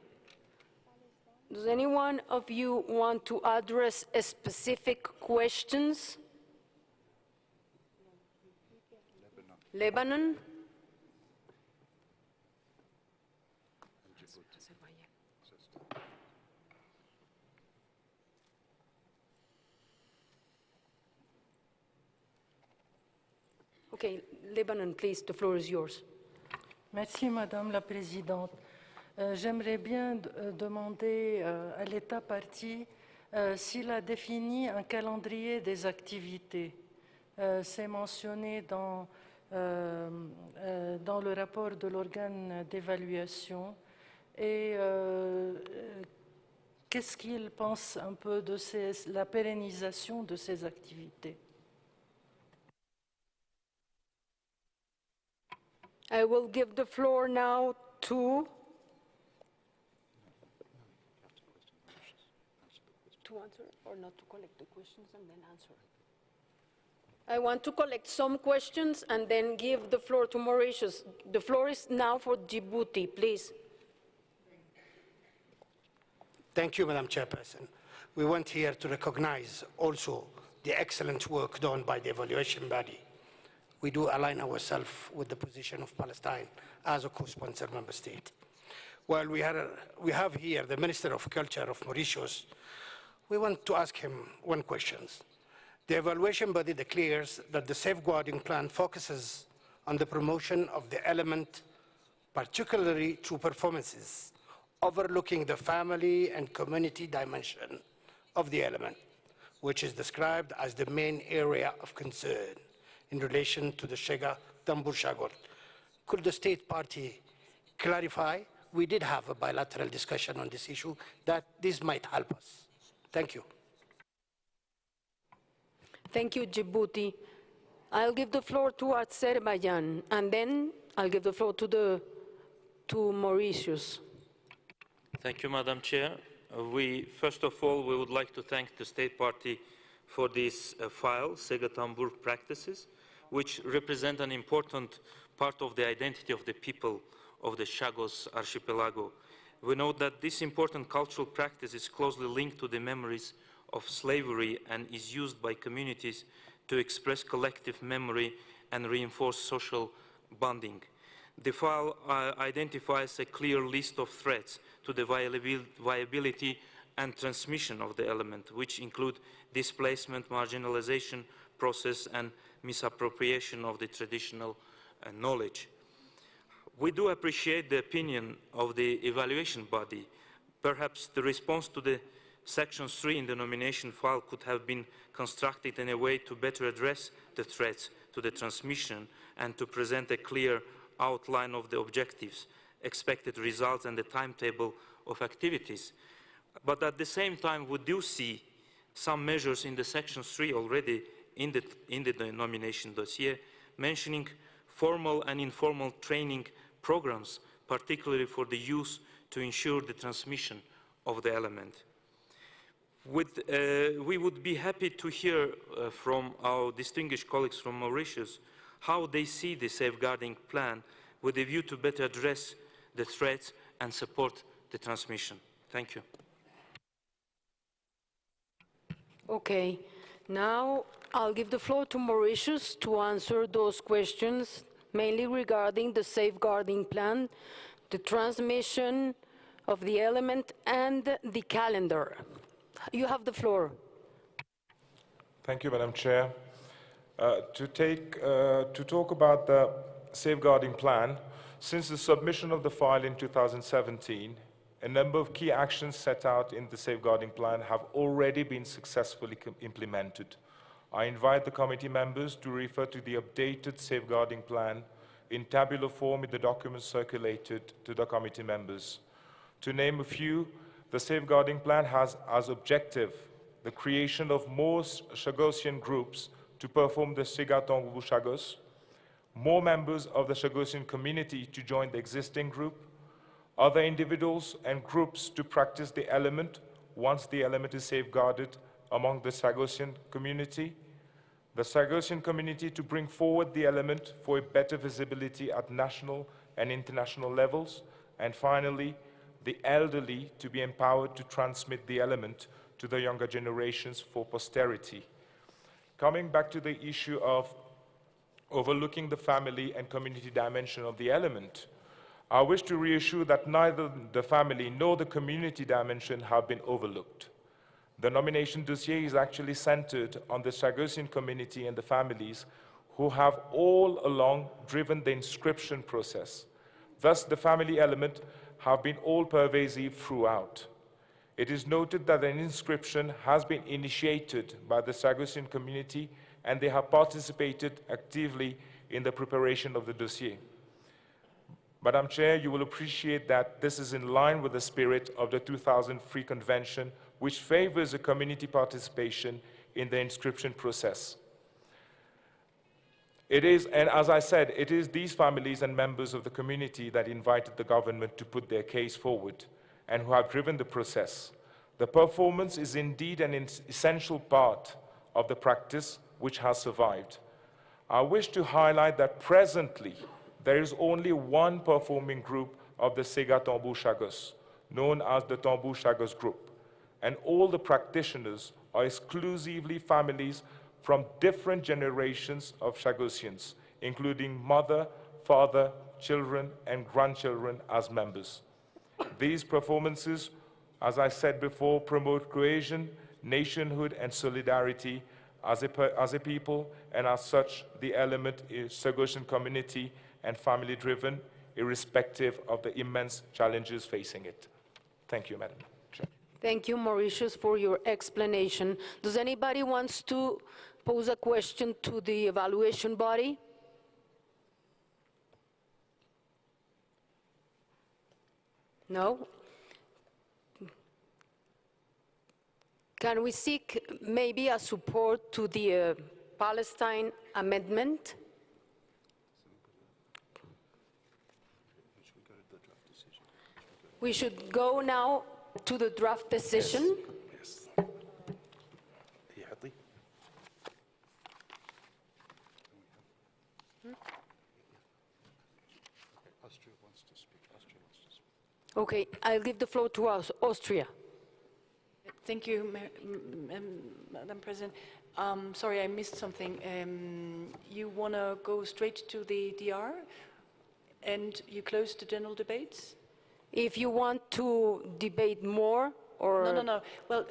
Does anyone of you want to address a specific questions? Lebanon? Okay, Lebanon, please, the floor is yours. Merci, Madame la Présidente. J'aimerais bien demander à l'État partie s'il a défini un calendrier des activités. C'est mentionné dans le rapport de l'organe d'évaluation. Et qu'est-ce qu'il pense un peu de la pérennisation de ces activités? I will give the floor now to answer or not to collect the questions and then answer. I want to collect some questions and then give the floor to Mauritius. The floor is now for Djibouti, please. Thank you, Madam Chairperson. We want here to recognize also the excellent work done by the evaluation body. We do align ourselves with the position of Palestine as a co-sponsor member state. While we have here the Minister of Culture of Mauritius, we want to ask him one question. The evaluation body declares that the safeguarding plan focuses on the promotion of the element, particularly through performances, overlooking the family and community dimension of the element, which is described as the main area of concern in relation to the Shega Tambur Shagor. Could the state party clarify? We did have a bilateral discussion on this issue, that this might help us. Thank you. Thank you, Djibouti. I'll give the floor to Azerbaijan, and then I'll give the floor to Mauritius. Thank you, Madam Chair. First of all, we would like to thank the State Party for this file, Sega Tambur Practices, which represent an important part of the identity of the people of the Chagos archipelago. We know that this important cultural practice is closely linked to the memories of slavery and is used by communities to express collective memory and reinforce social bonding. The file identifies a clear list of threats to the viability and transmission of the element, which include displacement, marginalization process, and misappropriation of the traditional knowledge. We do appreciate the opinion of the evaluation body. Perhaps the response to the Section 3 in the nomination file could have been constructed in a way to better address the threats to the transmission and to present a clear outline of the objectives, expected results, and the timetable of activities. But at the same time, we do see some measures in the Section 3 already in the nomination dossier, mentioning formal and informal training programs, particularly for the youth, to ensure the transmission of the element. We would be happy to hear from our distinguished colleagues from Mauritius how they see the safeguarding plan with a view to better address the threats and support the transmission. Thank you. Okay, now I'll give the floor to Mauritius to answer those questions, mainly regarding the safeguarding plan, the transmission of the element, and the calendar. You have the floor. Thank you, Madam Chair. To talk about the safeguarding plan, since the submission of the file in 2017, a number of key actions set out in the safeguarding plan have already been successfully implemented. I invite the committee members to refer to the updated safeguarding plan in tabular form in the documents circulated to the committee members. To name a few, the safeguarding plan has as objective the creation of more Chagosian groups to perform the Segatongubu Chagos, more members of the Chagosian community to join the existing group, other individuals and groups to practice the element once the element is safeguarded among the Chagosian community, the Chagosian community to bring forward the element for a better visibility at national and international levels, and finally, the elderly to be empowered to transmit the element to the younger generations for posterity. Coming back to the issue of overlooking the family and community dimension of the element, I wish to reassure that neither the family nor the community dimension have been overlooked. The nomination dossier is actually centered on the Chagosian community and the families who have all along driven the inscription process. Thus, the family element have been all pervasive throughout. It is noted that an inscription has been initiated by the Chagosian community and they have participated actively in the preparation of the dossier. Madam Chair, you will appreciate that this is in line with the spirit of the 2003 Convention, which favors a community participation in the inscription process. It is, and as I said, it is these families and members of the community that invited the government to put their case forward and who have driven the process. The performance is indeed an essential part of the practice which has survived. I wish to highlight that presently, there is only one performing group of the Sega Tambour Chagos, known as the Tambour Chagos Group, and all the practitioners are exclusively families from different generations of Chagosians, including mother, father, children, and grandchildren as members. These performances, as I said before, promote cohesion, nationhood, and solidarity as a people, and as such, the element is Chagosian community and family-driven, irrespective of the immense challenges facing it. Thank you, Madam Chair. Thank you, Mauritius, for your explanation. Does anybody want to pose a question to the evaluation body? No? Can we seek maybe a support to the Palestine amendment? We should go now to the draft decision. Yes. Hadley? Austria wants to speak. Okay, I'll give the floor to us, Austria. Thank you, Madam President. Sorry, I missed something. You want to go straight to the DR and you close the general debates? If you want to debate more, or... No. Well,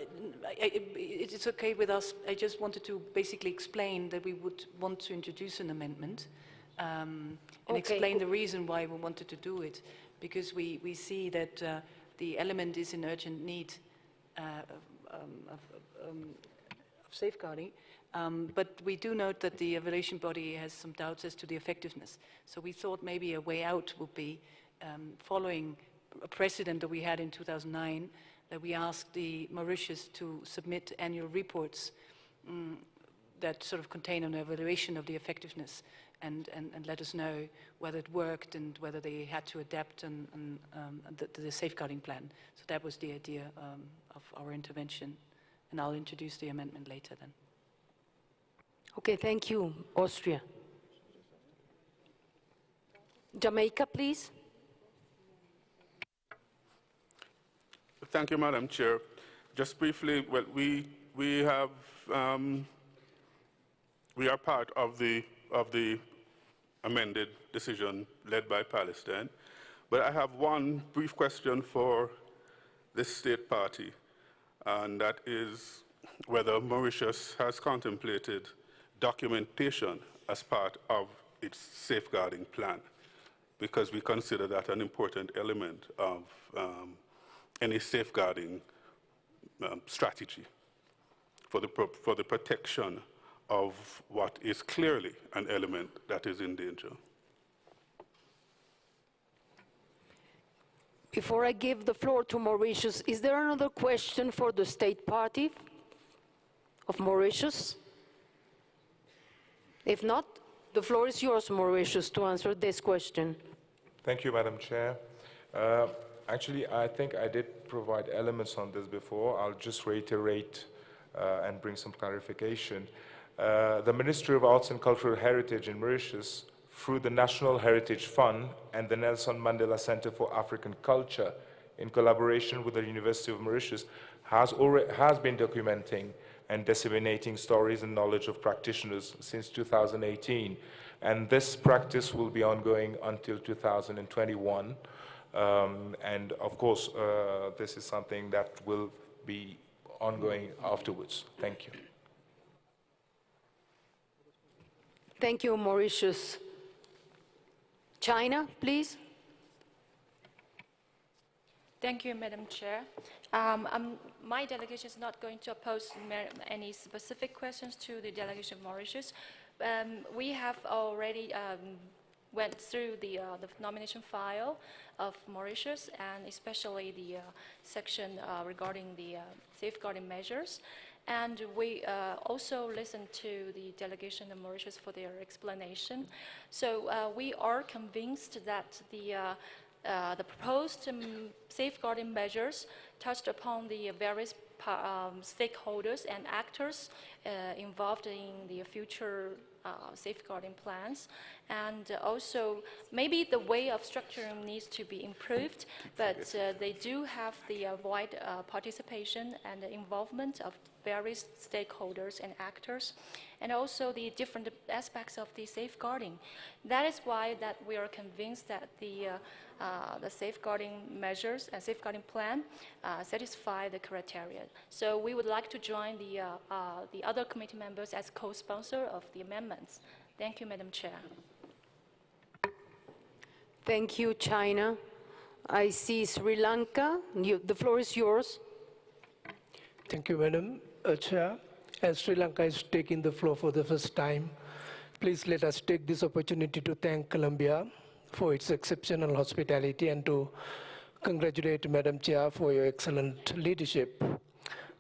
it's okay with us. I just wanted to basically explain that we would want to introduce an amendment and explain the reason why we wanted to do it, because we see that the element is in urgent need of safeguarding, but we do note that the evaluation body has some doubts as to the effectiveness. So we thought maybe a way out would be following a precedent that we had in 2009, that we asked the Mauritius to submit annual reports that sort of contain an evaluation of the effectiveness and let us know whether it worked and whether they had to adapt the safeguarding plan. So that was the idea of our intervention and I'll introduce the amendment later then. Okay, thank you. Austria. Jamaica, please. Thank you, Madam Chair. Just briefly, well, we are part of the amended decision led by Palestine, but I have one brief question for the state party, and that is whether Mauritius has contemplated documentation as part of its safeguarding plan, because we consider that an important element of any safeguarding strategy for the protection of what is clearly an element that is in danger. Before I give the floor to Mauritius, is there another question for the state party of Mauritius? If not, the floor is yours, Mauritius, to answer this question. Thank you, Madam Chair. Actually, I think I did provide elements on this before. I'll just reiterate and bring some clarification. The Ministry of Arts and Cultural Heritage in Mauritius, through the National Heritage Fund and the Nelson Mandela Center for African Culture, in collaboration with the University of Mauritius, has been documenting and disseminating stories and knowledge of practitioners since 2018. And this practice will be ongoing until 2021. And of course, this is something that will be ongoing afterwards. Thank you. Thank you, Mauritius. China, please. Thank you, Madam Chair. My delegation is not going to pose any specific questions to the delegation of Mauritius. We have already went through the nomination file of Mauritius, and especially the section regarding the safeguarding measures. And we also listened to the delegation of Mauritius for their explanation. So we are convinced that the proposed safeguarding measures touched upon the various stakeholders and actors involved in the future safeguarding plans. And also, maybe the way of structuring needs to be improved, but they do have the wide participation and the involvement of various stakeholders and actors, and also the different aspects of the safeguarding. That is why that we are convinced that the safeguarding measures and safeguarding plan satisfy the criteria. So we would like to join the other committee members as co-sponsor of the amendments. Thank you, Madam Chair. Thank you, China. I see Sri Lanka. The floor is yours. Thank you, Madam Chair. As Sri Lanka is taking the floor for the first time, please let us take this opportunity to thank Colombia for its exceptional hospitality and to congratulate Madam Chair for your excellent leadership.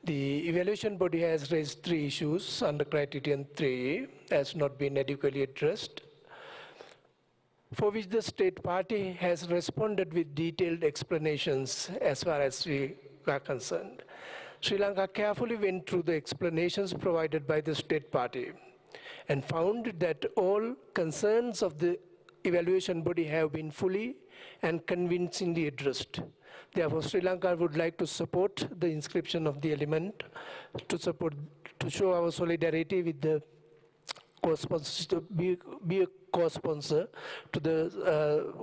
The evaluation body has raised 3 issues under criterion 3 has not been adequately addressed, for which the state party has responded with detailed explanations as far as we are concerned. Sri Lanka carefully went through the explanations provided by the state party and found that all concerns of the evaluation body have been fully and convincingly addressed. Therefore, Sri Lanka would like to support the inscription of the element to show our solidarity with the co-sponsors, to be a co-sponsor to the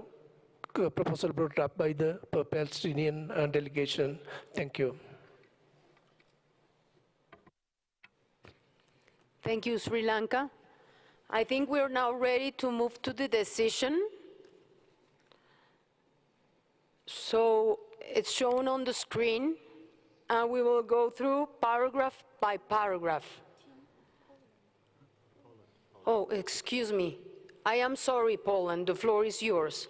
proposal brought up by the Palestinian delegation. Thank you. Thank you, Sri Lanka. I think we're now ready to move to the decision. So it's shown on the screen, and we will go through paragraph by paragraph. Oh, excuse me. I am sorry, Poland. The floor is yours.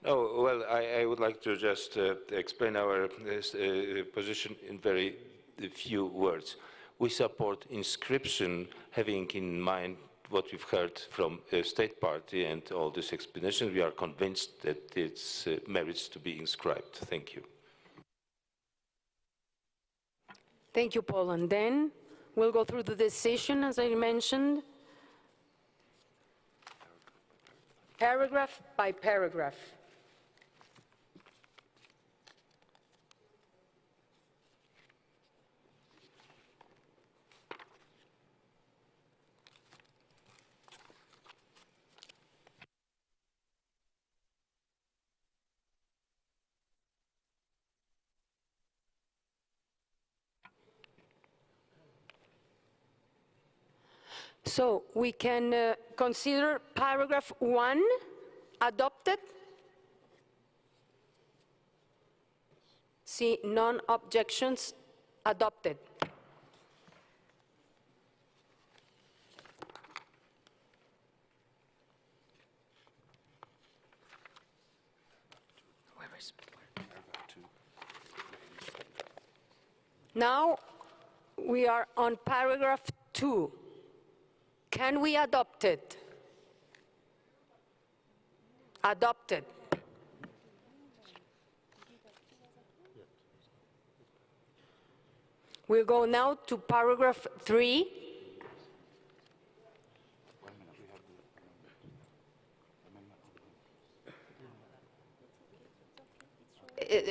Oh, well, I would like to just explain our position in very few words. We support inscription, having in mind what we've heard from the state party and all this explanation. We are convinced that it's merits to be inscribed. Thank you. Thank you, Paul. And then we'll go through the decision, as I mentioned, paragraph by paragraph. So we can consider paragraph 1 adopted. See, non-objections adopted. Now we are on paragraph 2. Can we adopt it? Adopted. We'll go now to paragraph 3.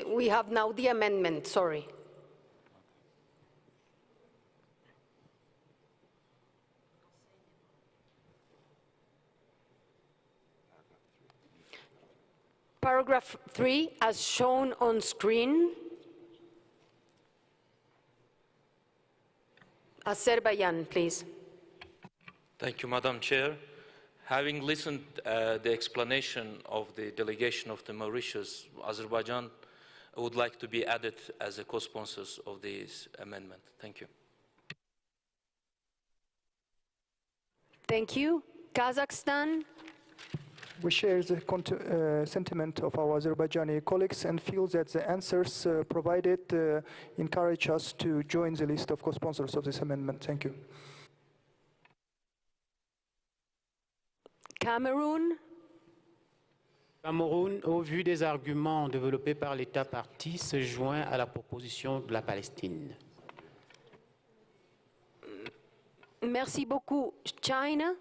We have now the amendment, sorry. Paragraph 3, as shown on screen. Azerbaijan, please. Thank you, Madam Chair. Having listened the explanation of the delegation of the Mauritius, Azerbaijan would like to be added as a co-sponsors of this amendment. Thank you. Thank you. Kazakhstan. We share the sentiment of our Azerbaijani colleagues and feel that the answers provided encourage us to join the list of co-sponsors of this amendment. Thank you. Cameroun. Cameroun, au vu des arguments développés par l'État partie, se joint à la proposition de la Palestine. Merci beaucoup. China.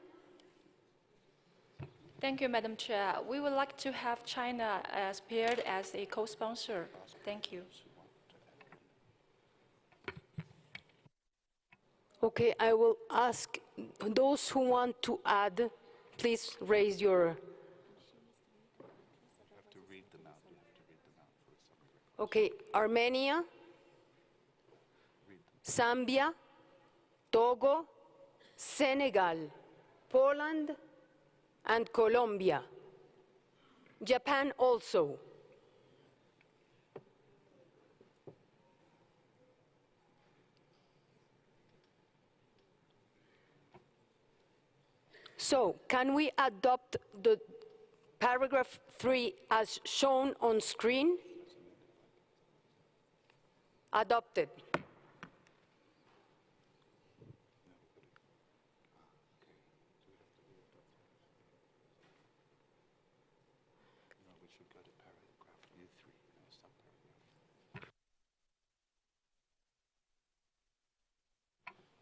Thank you, Madam Chair. We would like to have China as paired as a co-sponsor. Thank you. Okay, I will ask those who want to add, please raise your... Okay, Armenia, Zambia, Togo, Senegal, Poland, and Colombia. Japan also. So, can we adopt the paragraph 3 as shown on screen? Adopted.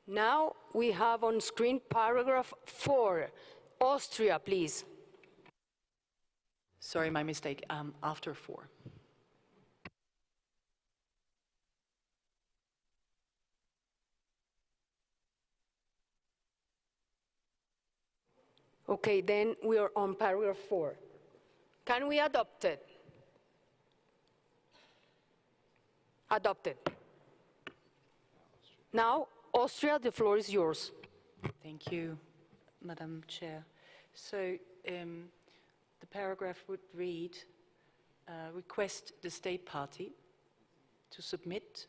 Now we have on screen paragraph 4. Austria, please. Sorry, my mistake. After 4. Okay, then we are on paragraph 4. Can we adopt it? Adopted. Now, Austria, the floor is yours. Thank you, Madam Chair. So the paragraph would read, request the state party to submit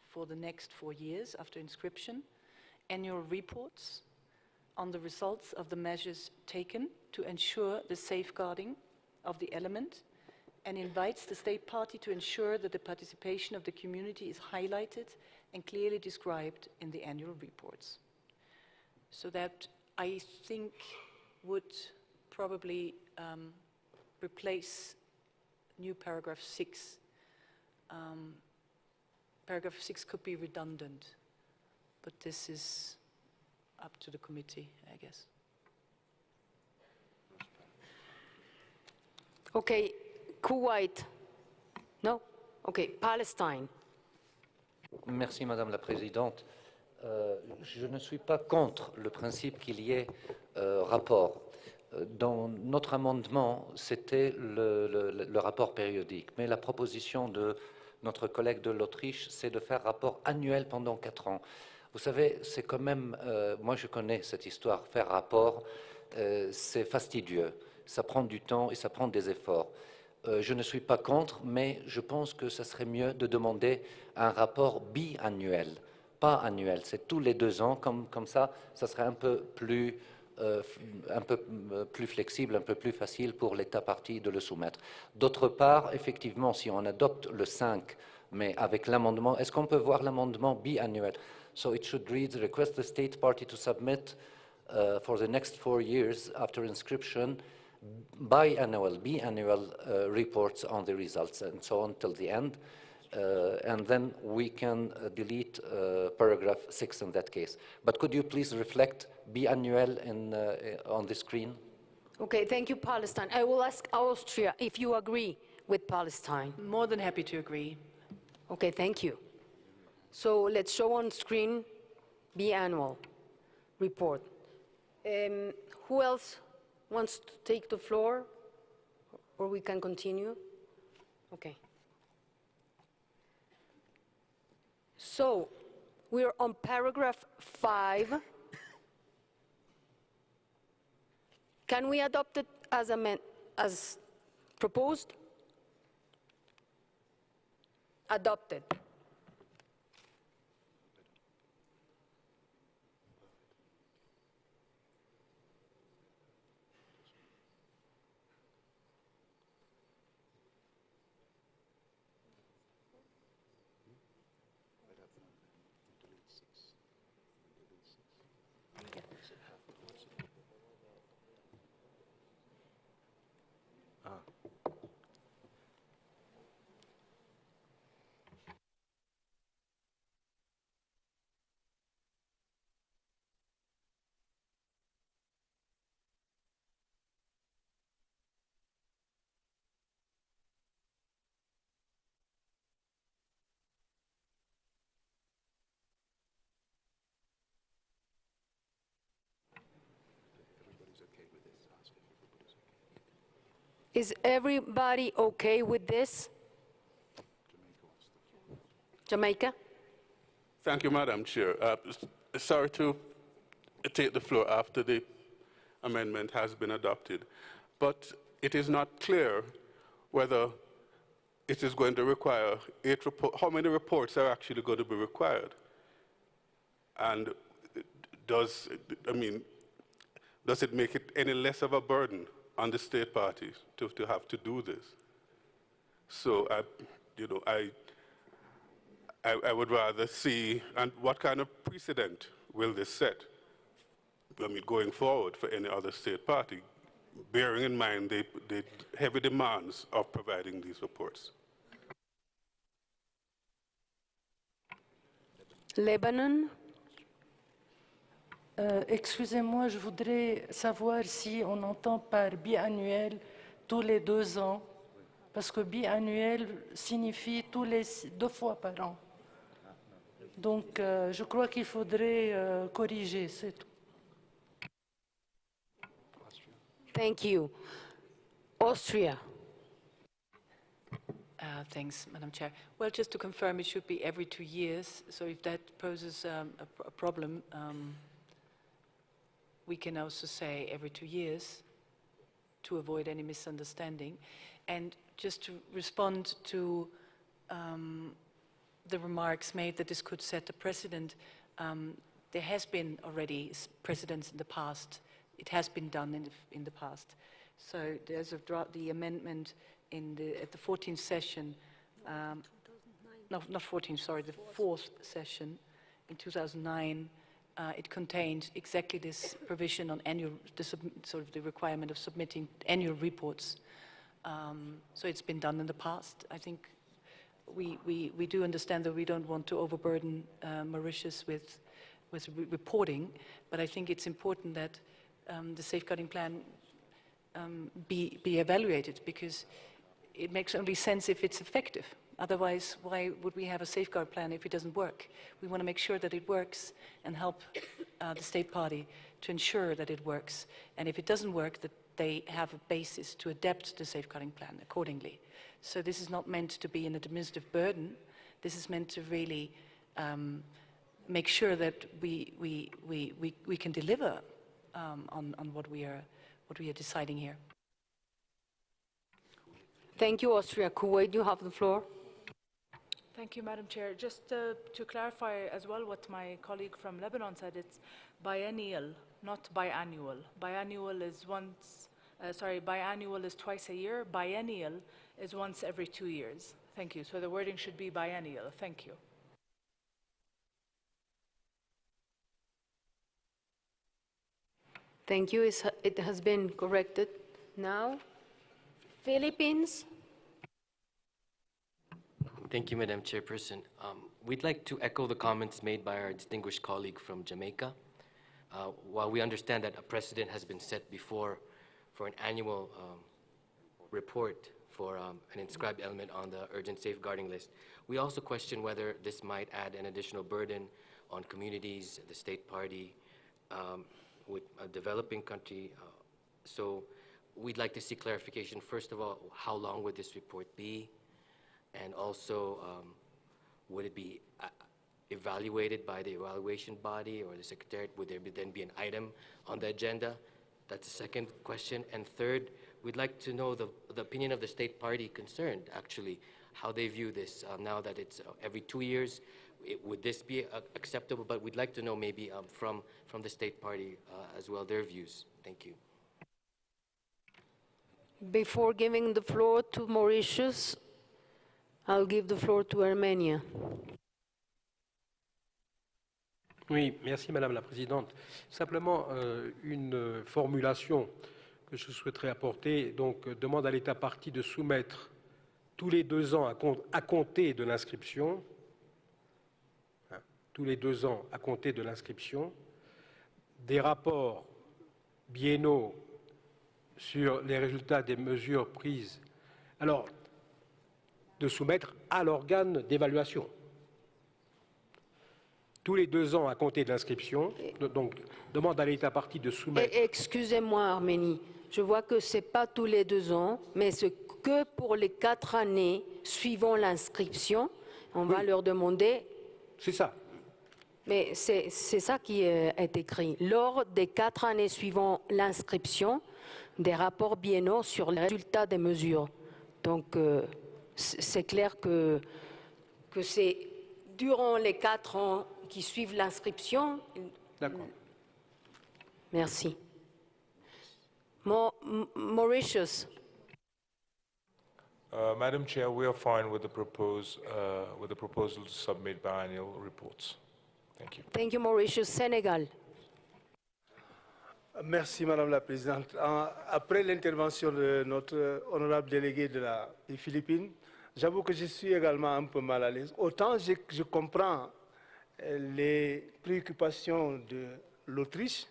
for the next 4 years after inscription annual reports on the results of the measures taken to ensure the safeguarding of the element, and invites the state party to ensure that the participation of the community is highlighted and clearly described in the annual reports. So that, I think, would probably replace new paragraph 6. paragraph 6 could be redundant, but this is up to the committee, I guess. Okay, Kuwait. No? Okay, Palestine. Merci, Madame la Présidente. Je ne suis pas contre le principe qu'il y ait rapport. Dans notre amendement, c'était le rapport périodique, mais la proposition de notre collègue de l'Autriche, c'est de faire rapport annuel pendant 4 ans. Vous savez, c'est quand même, moi je connais cette histoire, faire rapport, c'est fastidieux, ça prend du temps et ça prend des efforts. Je ne suis pas contre, mais je pense que ce serait mieux de demander un rapport biannuel, pas annuel, c'est tous les 2 ans, comme ça, ça serait un peu plus flexible, un peu plus facile pour l'État partie de le soumettre. D'autre part, effectivement, si on adopte le 5, mais avec l'amendement, est-ce qu'on peut voir l'amendement biannuel? So it should read, request the state party to submit for the next 4 years after inscription biannual reports on the results and so on till the end. And then we can delete paragraph 6 in that case. But could you please reflect biannual on the screen? Okay, thank you, Palestine. I will ask Austria if you agree with Palestine. More than happy to agree. Okay, thank you. So let's show on screen biannual report. Who else wants to take the floor? Or we can continue? Okay. So we're on paragraph 5. Can we adopt it as proposed? Adopted. Is everybody okay with this? Jamaica? Thank you, Madam Chair. Sorry to take the floor after the amendment has been adopted, but it is not clear whether it is going to require 8 reports. How many reports are actually going to be required? And does it make it any less of a burden on the state parties to have to do this? So, I would rather see, and what kind of precedent will this set, going forward for any other state party, bearing in mind the heavy demands of providing these reports? Lebanon? Excusez-moi, je voudrais savoir si on entend par biannuel tous les 2 ans, parce que biannuel signifie 2 fois par an. Donc, je crois qu'il faudrait corriger, c'est tout. Thank you. Austria. Thanks, Madam Chair. Well, just to confirm, it should be every 2 years. So if that poses a problem, we can also say every 2 years to avoid any misunderstanding. And just to respond to the remarks made that this could set a precedent, there has been already precedents in the past. It has been done in the past. So there's the amendment at the 14th session, no, not 14th, sorry, the 4th session in 2009. It contained exactly this provision on the requirement of submitting annual reports. So it's been done in the past. I think we do understand that we don't want to overburden Mauritius with reporting, but I think it's important that the safeguarding plan be evaluated, because it makes only sense if it's effective. Otherwise, why would we have a safeguard plan if it doesn't work? We want to make sure that it works and help the state party to ensure that it works. And if it doesn't work, that they have a basis to adapt the safeguarding plan accordingly. So this is not meant to be an administrative burden. This is meant to really make sure that we can deliver on what we are deciding here. Thank you, Austria. Kuwait, you have the floor. Thank you, Madam Chair. Just to clarify as well what my colleague from Lebanon said, it's biennial, not biannual. Biannual is biannual is twice a year. Biennial is once every 2 years. Thank you. So the wording should be biennial. Thank you. Thank you. It has been corrected. Now, Philippines. Thank you, Madam Chairperson. We'd like to echo the comments made by our distinguished colleague from Jamaica. While we understand that a precedent has been set before for an annual report for an inscribed element on the urgent safeguarding list, we also question whether this might add an additional burden on communities, the state party, with a developing country. So we'd like to see clarification. First of all, how long would this report be? And also, would it be evaluated by the evaluation body or the Secretariat? Would there then be an item on the agenda? That's the second question. And third, we'd like to know the opinion of the state party concerned, actually, how they view this now that it's every 2 years. Would this be acceptable? But we'd like to know maybe from the state party as well, their views. Thank you. Before giving the floor to Mauritius, I'll give the floor to Armenia. Oui, merci Madame la Présidente. Simplement une formulation que je souhaiterais apporter. Donc, demande à l'État partie de soumettre tous les 2 ans à compter de l'inscription, tous les 2 ans à compter de l'inscription, des rapports biennaux sur les résultats des mesures prises. Alors, de soumettre à l'organe d'évaluation. Tous les 2 ans à compter de l'inscription, donc demande à l'État partie de soumettre... Excusez-moi, Arménie, je vois que ce n'est pas tous les 2 ans, mais c'est que pour les 4 années suivant l'inscription, on va leur demander... C'est ça. Mais c'est ça qui est écrit. Lors des 4 années suivant l'inscription, des rapports biennaux sur les résultats des mesures. Donc, c'est clair que c'est durant les 4 ans qui suivent l'inscription. D'accord. Merci. Mauritius. Madam Chair, we are fine with the proposal to submit biannual reports. Thank you. Thank you, Mauritius. Sénégal. Merci, Madame la Présidente. Après l'intervention de notre honorable délégué des Philippines, j'avoue que je suis également un peu mal à l'aise. Autant je comprends les préoccupations de l'Autriche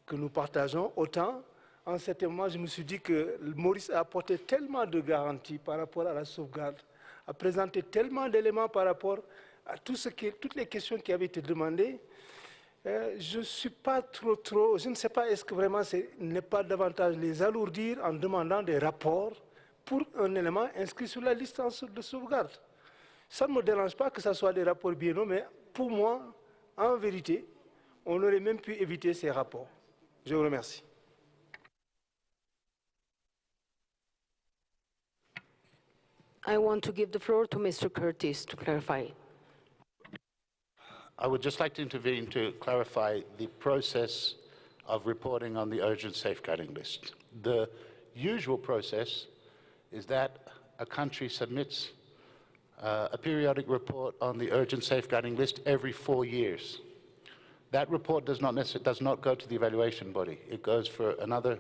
que nous partageons, autant en certain moment je me suis dit que Maurice a apporté tellement de garanties par rapport à la sauvegarde, a présenté tellement d'éléments par rapport à toutes les questions qui avaient été demandées. Je ne suis pas trop, je ne sais pas, est-ce que vraiment ce n'est pas davantage les alourdir en demandant des rapports pour un élément inscrit sur la liste de sauvegarde. Ça ne me dérange pas que ce soit des rapports biennaux, mais pour moi, en vérité, on aurait même pu éviter ces rapports. Je vous remercie. I want to give the floor to Mr. Curtis to clarify. I would just like to intervene to clarify the process of reporting on the urgent safeguarding list. The usual process is that a country submits a periodic report on the urgent safeguarding list every 4 years. That report does not go to the evaluation body. It goes for another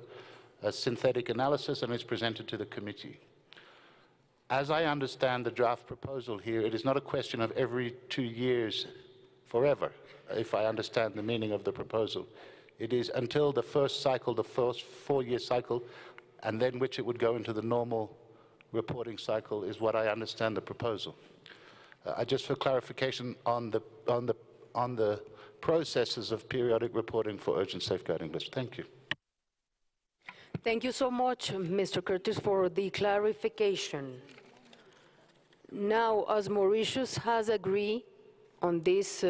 synthetic analysis and is presented to the committee. as I understand the draft proposal here, it is not a question of every 2 years forever, if I understand the meaning of the proposal. It is until the first cycle, the first 4-year cycle, and then which it would go into the normal reporting cycle, is what I understand the proposal. Just for clarification on the processes of periodic reporting for urgent safeguarding list. Thank you. Thank you so much, Mr. Curtis, for the clarification. Now, as Mauritius has agreed on this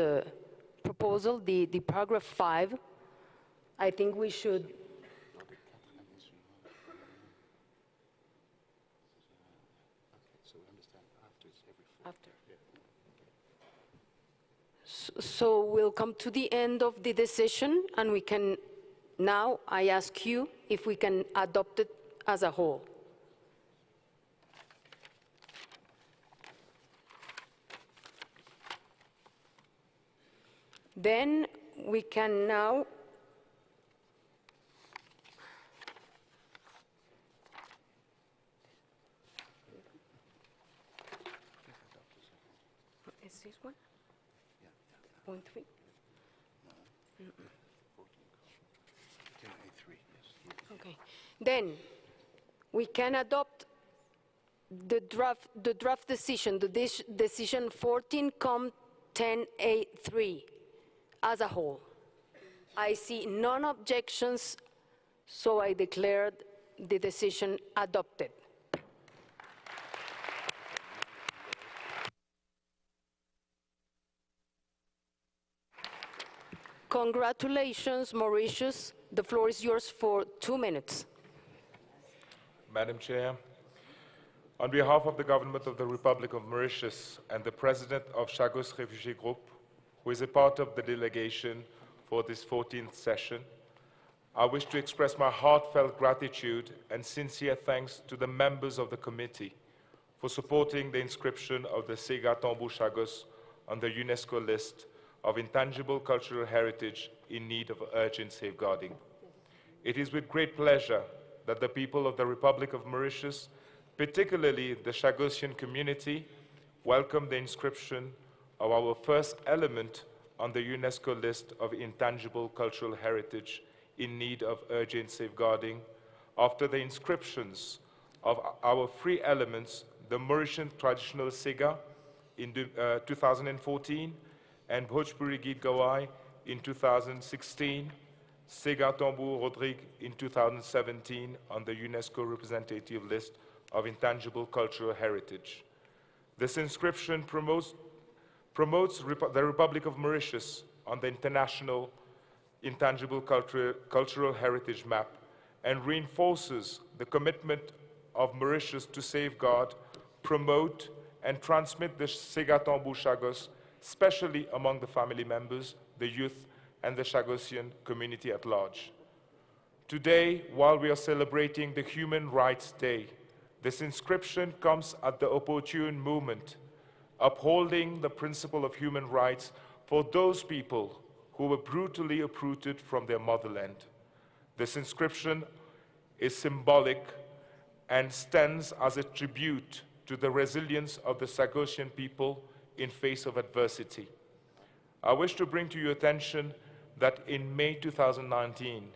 proposal, the paragraph 5, I think we should So we'll come to the end of the decision, and we can, now I ask you if we can adopt it as a whole. Then we can now is this one? Point 3? Okay. Then we can adopt the draft decision, the decision 14-10A3 as a whole. I see none objections, so I declared the decision adopted. Congratulations, Mauritius. The floor is yours for 2 minutes. Madam Chair, on behalf of the Government of the Republic of Mauritius and the President of Chagos Refugee Group, who is a part of the delegation for this 14th session, I wish to express my heartfelt gratitude and sincere thanks to the members of the committee for supporting the inscription of the Sega Tambu Chagos on the UNESCO list of intangible cultural heritage in need of urgent safeguarding. It is with great pleasure that the people of the Republic of Mauritius, particularly the Chagosian community, welcome the inscription of our first element on the UNESCO list of intangible cultural heritage in need of urgent safeguarding after the inscriptions of our 3 elements, the Mauritian traditional Sega in 2014, and Bhojpuri Geet Gawai in 2016, Sega Tambour Rodrigue in 2017 on the UNESCO representative list of intangible cultural heritage. This inscription promotes the Republic of Mauritius on the international intangible cultural heritage map and reinforces the commitment of Mauritius to safeguard, promote, and transmit the Sega Tambour Chagos, especially among the family members, the youth, and the Chagosian community at large. Today, while we are celebrating the Human Rights Day, this inscription comes at the opportune moment, upholding the principle of human rights for those people who were brutally uprooted from their motherland. This inscription is symbolic and stands as a tribute to the resilience of the Chagosian people in face of adversity. I wish to bring to your attention that in May 2019,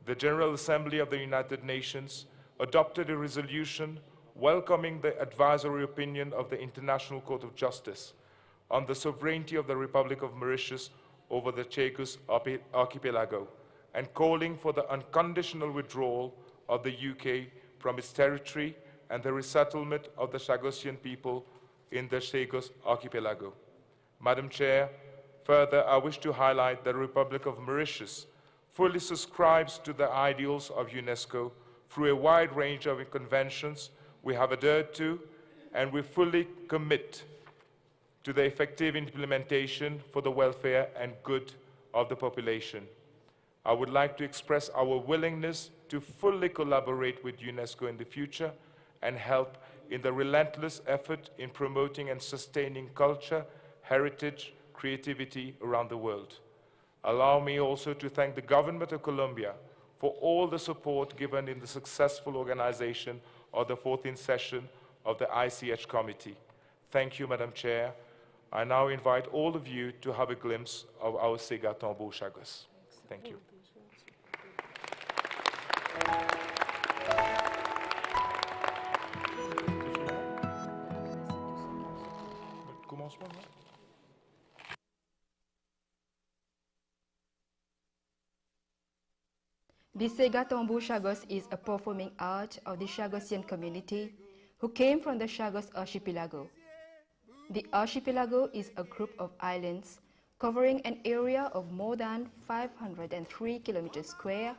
the General Assembly of the United Nations adopted a resolution welcoming the advisory opinion of the International Court of Justice on the sovereignty of the Republic of Mauritius over the Chagos Archipelago and calling for the unconditional withdrawal of the UK from its territory and the resettlement of the Chagosian people in the Chagos Archipelago. Madam Chair, further, I wish to highlight that the Republic of Mauritius fully subscribes to the ideals of UNESCO through a wide range of conventions we have adhered to, and we fully commit to the effective implementation for the welfare and good of the population. I would like to express our willingness to fully collaborate with UNESCO in the future and help in the relentless effort in promoting and sustaining culture, heritage, creativity around the world. Allow me also to thank the government of Colombia for all the support given in the successful organization of the 14th session of the ICH Committee. Thank you, Madam Chair. I now invite all of you to have a glimpse of our Sega Tambour Chagos. Thank you. The Sega Tambour Chagos is a performing art of the Chagosian community who came from the Chagos archipelago. The archipelago is a group of islands covering an area of more than 503 kilometers square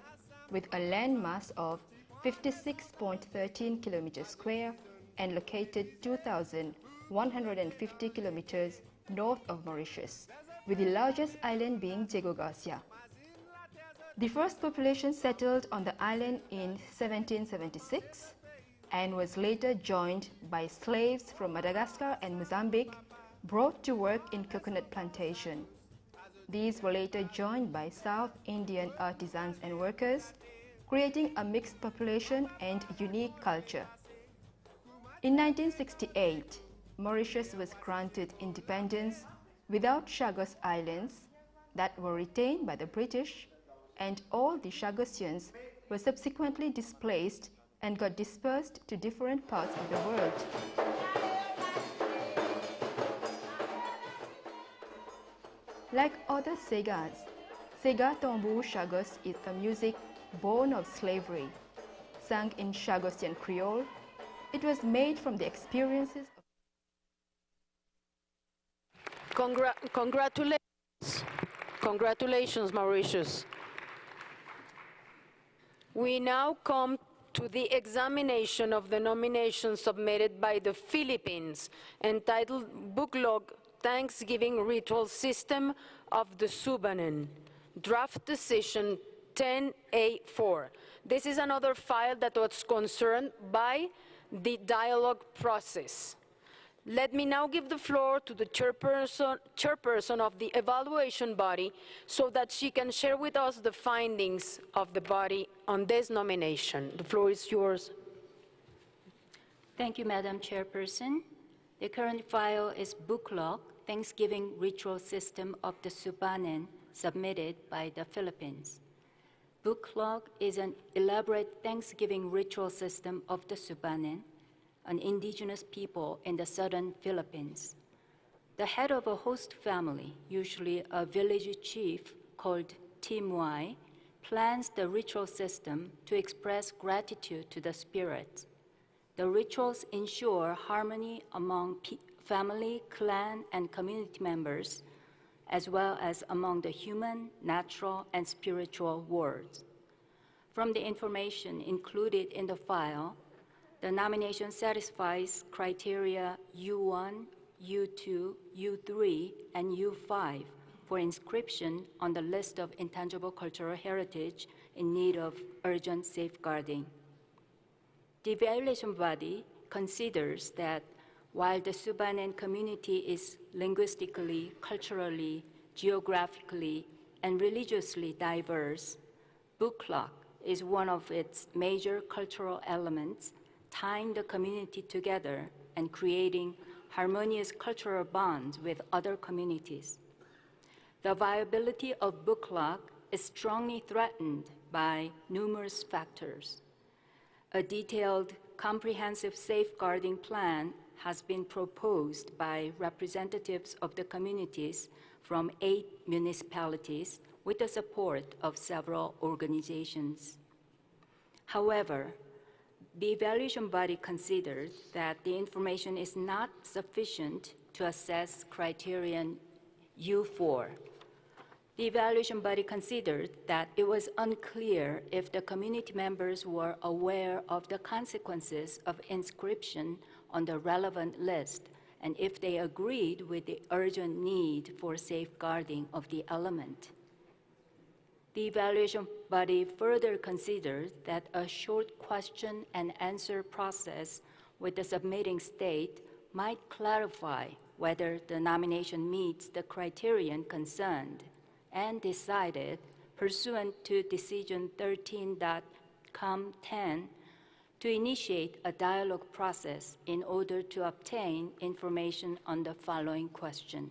with a land mass of 56.13 kilometers square and located 2,150 kilometers north of Mauritius, with the largest island being Diego Garcia. The first population settled on the island in 1776 and was later joined by slaves from Madagascar and Mozambique brought to work in coconut plantation. These were later joined by South Indian artisans and workers, creating a mixed population and unique culture. In 1968, Mauritius was granted independence without Chagos Islands that were retained by the British, and all the Chagosians were subsequently displaced and got dispersed to different parts of the world. Like other Segas, Sega Tambour Chagos is a music born of slavery. Sung in Chagosian Creole, it was made from the experiences of Congratulations, Mauritius. We now come to the examination of the nominations submitted by the Philippines, entitled Booklog Thanksgiving Ritual System of the Subanen, Draft Decision 10A4. This is another file that was concerned by the dialogue process. Let me now give the floor to the chairperson of the evaluation body so that she can share with us the findings of the body on this nomination. The floor is yours. Thank you, Madam Chairperson. The current file is Booklog, Thanksgiving Ritual System of the Subanen, submitted by the Philippines. Booklog is an elaborate Thanksgiving ritual system of the Subanen, an indigenous people in the southern Philippines. The head of a host family, usually a village chief called Timwai, plans the ritual system to express gratitude to the spirits. The rituals ensure harmony among family, clan, and community members, as well as among the human, natural, and spiritual worlds. From the information included in the file, the nomination satisfies criteria U1, U2, U3, and U5 for inscription on the list of intangible cultural heritage in need of urgent safeguarding. The evaluation body considers that while the Subanen community is linguistically, culturally, geographically, and religiously diverse, Booklog is one of its major cultural elements, tying the community together and creating harmonious cultural bonds with other communities. The viability of Booklog is strongly threatened by numerous factors. A detailed, comprehensive safeguarding plan has been proposed by representatives of the communities from 8 municipalities with the support of several organizations. However, the evaluation body considered that the information is not sufficient to assess criterion U4. The evaluation body considered that it was unclear if the community members were aware of the consequences of inscription on the relevant list and if they agreed with the urgent need for safeguarding of the element. The evaluation body further considered that a short question and answer process with the submitting state might clarify whether the nomination meets the criterion concerned, and decided, pursuant to Decision 13.com10, to initiate a dialogue process in order to obtain information on the following question.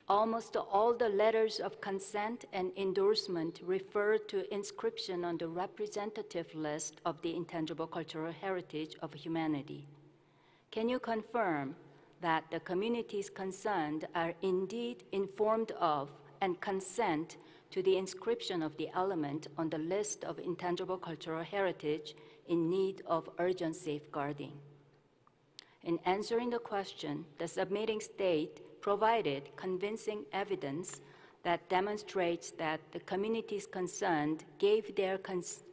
Almost all the letters of consent and endorsement refer to inscription on the representative list of the intangible cultural heritage of humanity. Can you confirm that the communities concerned are indeed informed of and consent to the inscription of the element on the list of intangible cultural heritage in need of urgent safeguarding? In answering the question, the submitting state provided convincing evidence that demonstrates that the communities concerned gave their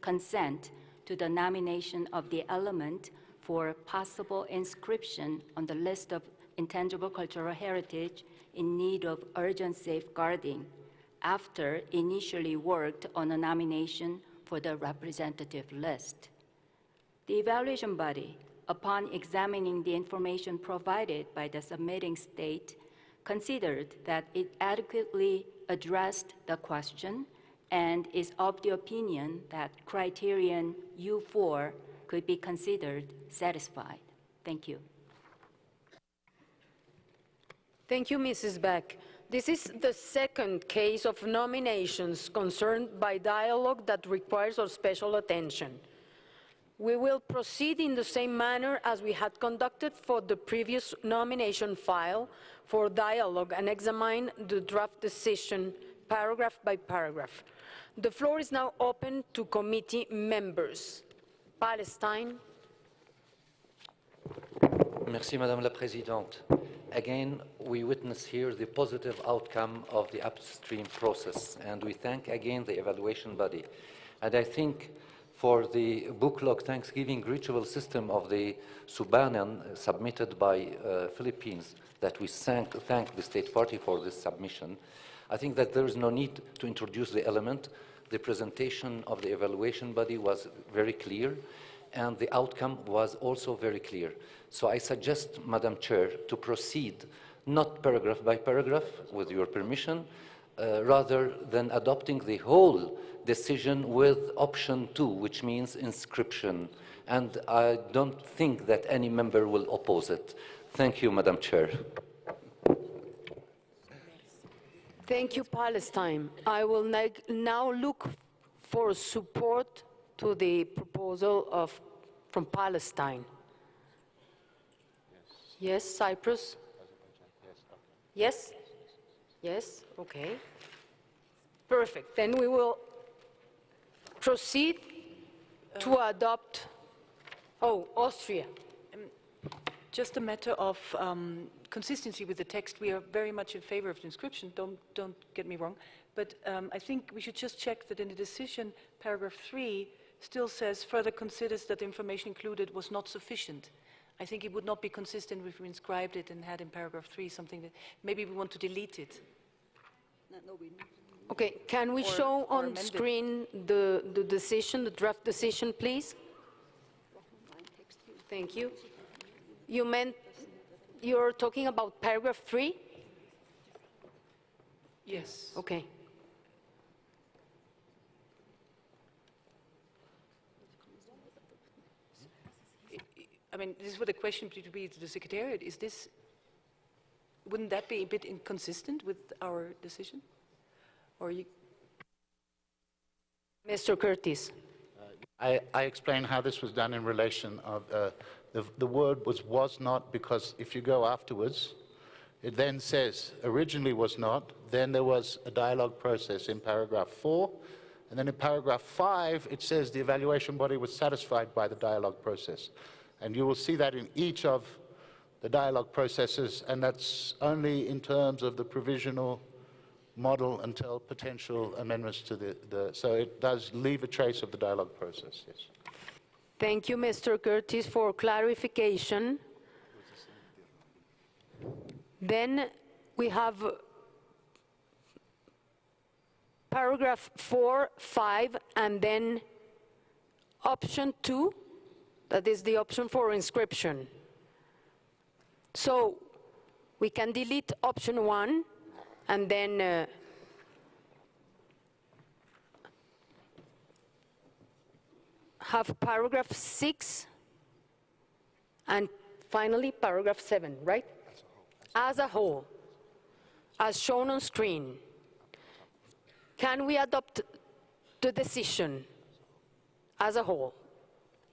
consent to the nomination of the element for possible inscription on the list of intangible cultural heritage in need of urgent safeguarding after initially worked on a nomination for the representative list. The evaluation body, upon examining the information provided by the submitting state, considered that it adequately addressed the question and is of the opinion that criterion U4 could be considered satisfied. Thank you. Thank you, Mrs. Beck. This is the second case of nominations concerned by dialogue that requires our special attention. We will proceed in the same manner as we had conducted for the previous nomination file for dialogue and examine the draft decision paragraph by paragraph. The floor is now open to committee members. Palestine. Merci, Madame la Présidente. Again, we witness here the positive outcome of the upstream process, and we thank again the evaluation body. And I think for the booklog Thanksgiving ritual system of the Subanen submitted by Philippines, that we thank the state party for this submission, I think that there is no need to introduce the element. The presentation of the evaluation body was very clear, and the outcome was also very clear. So I suggest, Madam Chair, to proceed not paragraph by paragraph, with your permission, rather than adopting the whole decision with option 2, which means inscription. And I don't think that any member will oppose it. Thank you, Madam Chair. Thank you, Palestine. I will now look for support to the proposal from Palestine. Yes, Cyprus? Yes? Yes, okay. Perfect. Then we will proceed to adopt, Austria. Just a matter of consistency with the text. We are very much in favor of the inscription, don't get me wrong, but I think we should just check that in the decision, paragraph 3 still says further considers that the information included was not sufficient. I think it would not be consistent if we inscribed it and had in paragraph 3 something that maybe we want to delete it. Okay, can we show on screen the decision, the draft decision, please? Thank you. You're talking about paragraph 3? Yes. Okay. I mean, this is what the question would be to the Secretariat. Wouldn't that be a bit inconsistent with our decision? Or you? Mr. Curtis. I explain how this was done in relation of, the word was not, because if you go afterwards, it then says originally was not, then there was a dialogue process in paragraph 4, and then in paragraph 5, it says the evaluation body was satisfied by the dialogue process. And you will see that in each of the dialogue processes, and that's only in terms of the provisional model until potential amendments to so it does leave a trace of the dialogue process, yes. Thank you, Mr. Curtis, for clarification. Then we have paragraph 4, 5, and then option 2. That is the option for inscription. So we can delete option 1 and then have paragraph 6 and finally paragraph 7, right? As a whole, as shown on screen. Can we adopt the decision as a whole?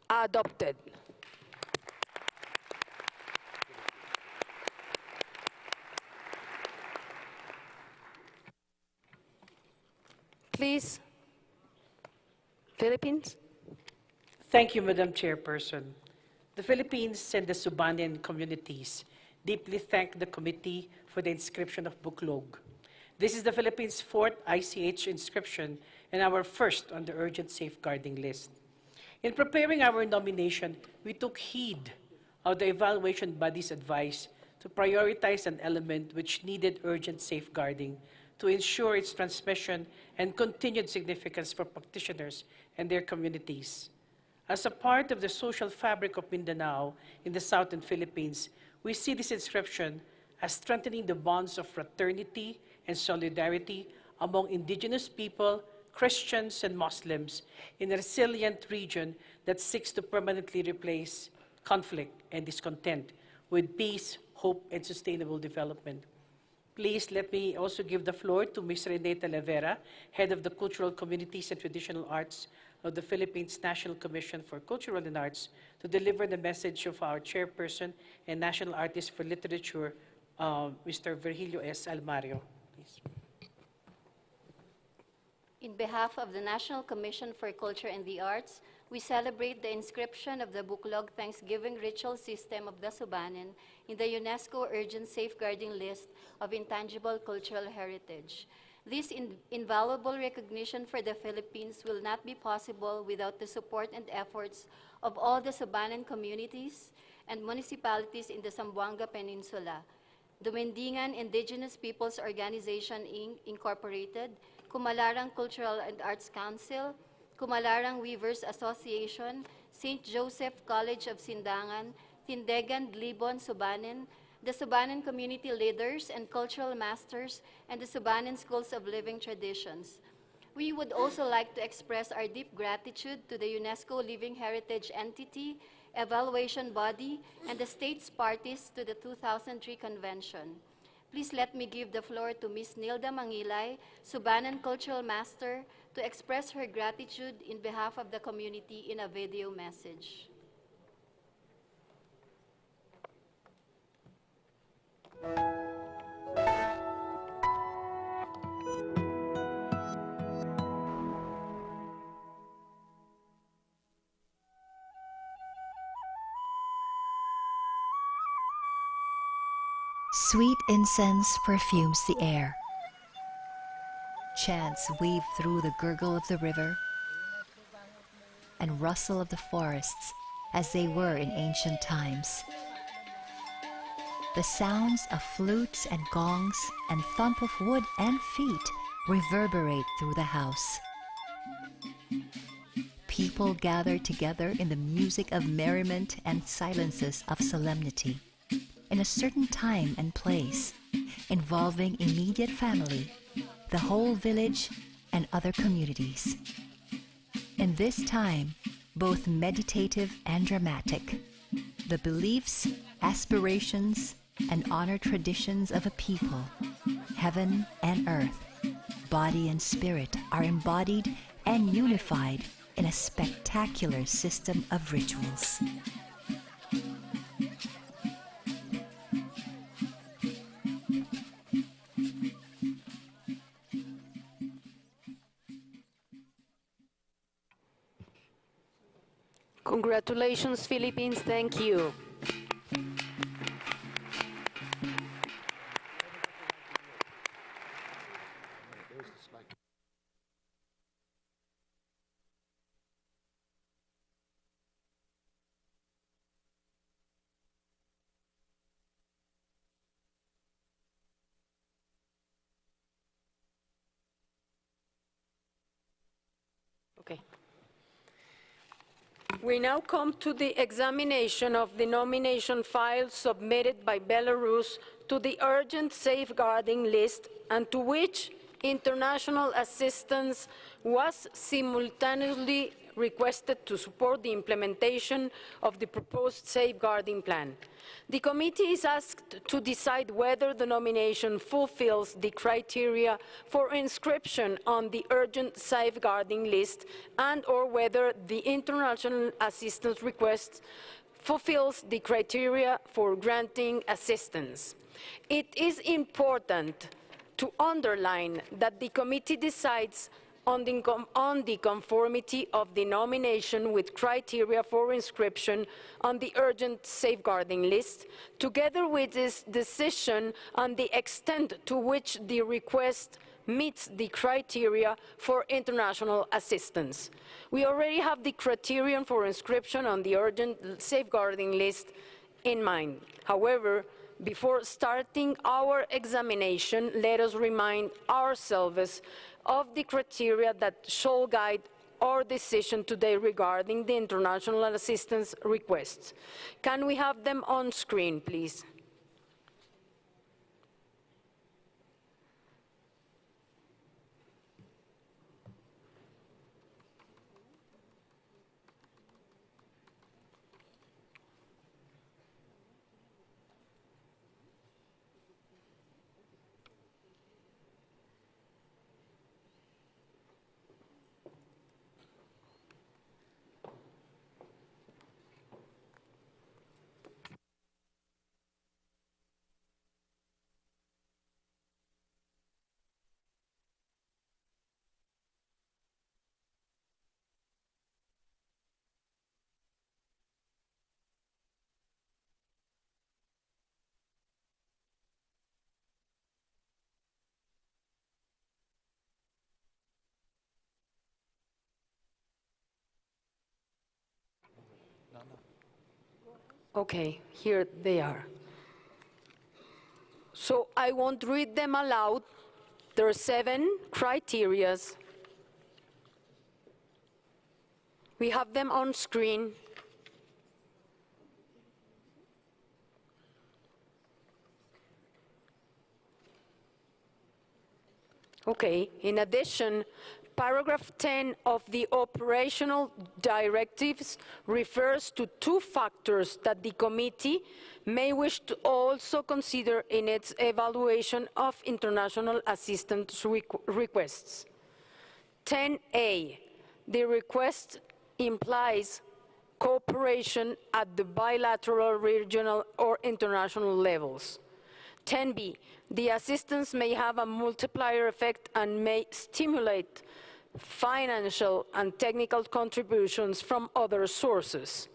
Adopted. Please, Philippines. Thank you, Madam Chairperson. The Philippines and the Subanen communities deeply thank the committee for the inscription of Buklog. This is the Philippines' 4th ICH inscription and our first on the urgent safeguarding list. In preparing our nomination, we took heed of the evaluation body's advice to prioritize an element which needed urgent safeguarding to ensure its transmission and continued significance for practitioners and their communities. As a part of the social fabric of Mindanao in the southern Philippines, we see this inscription as strengthening the bonds of fraternity and solidarity among indigenous people, Christians, and Muslims in a resilient region that seeks to permanently replace conflict and discontent with peace, hope, and sustainable development. Please let me also give the floor to Ms. Renee Talavera, Head of the Cultural Communities and Traditional Arts of the Philippines National Commission for Cultural and Arts, to deliver the message of our chairperson and National Artist for Literature, Mr. Virgilio S. Almario. Please. In behalf of the National Commission for Culture and the Arts, we celebrate the inscription of the Buklog Thanksgiving Ritual System of the Subanen in the UNESCO Urgent Safeguarding List of Intangible Cultural Heritage. This invaluable recognition for the Philippines will not be possible without the support and efforts of all the Subanen communities and municipalities in the Zamboanga Peninsula, the Mendingan Indigenous Peoples Organization, Incorporated, Kumalarang Cultural and Arts Council, Kumalarang Weavers Association, St. Joseph College of Sindangan, Tindegan, Libon, Subanen, the Subanen community leaders and cultural masters, and the Subanen Schools of Living Traditions. We would also like to express our deep gratitude to the UNESCO Living Heritage Entity, Evaluation Body, and the states parties to the 2003 Convention. Please let me give the floor to Ms. Nilda Mangilay, Subanen Cultural Master, to express her gratitude in behalf of the community in a video message. Sweet incense perfumes the air. Chants weave through the gurgle of the river and rustle of the forests as they were in ancient times. The sounds of flutes and gongs and thump of wood and feet reverberate through the house. People gather together in the music of merriment and silences of solemnity, in a certain time and place, involving immediate family, the whole village, and other communities. In this time, both meditative and dramatic, the beliefs, aspirations, and honor traditions of a people, heaven and earth, body and spirit, are embodied and unified in a spectacular system of rituals. Congratulations, Philippines. Thank you. Okay. We now come to the examination of the nomination files submitted by Belarus to the urgent safeguarding list and to which International assistance was simultaneously requested to support the implementation of the proposed safeguarding plan. The committee is asked to decide whether the nomination fulfills the criteria for inscription on the urgent safeguarding list and/or whether the international assistance request fulfills the criteria for granting assistance. It is important to underline that the committee decides on the conformity of the nomination with criteria for inscription on the urgent safeguarding list, together with its decision on the extent to which the request meets the criteria for international assistance. We already have the criterion for inscription on the urgent safeguarding list in mind. However, before starting our examination, let us remind ourselves of the criteria that shall guide our decision today regarding the international assistance requests. Can we have them on screen, please? Okay, here they are. So I won't read them aloud. There are 7 criteria. We have them on screen. Okay, in addition, paragraph 10 of the operational directives refers to 2 factors that the committee may wish to also consider in its evaluation of international assistance requests. 10A, the request implies cooperation at the bilateral, regional, or international levels. 10B, the assistance may have a multiplier effect and may stimulate financial and technical contributions from other sources.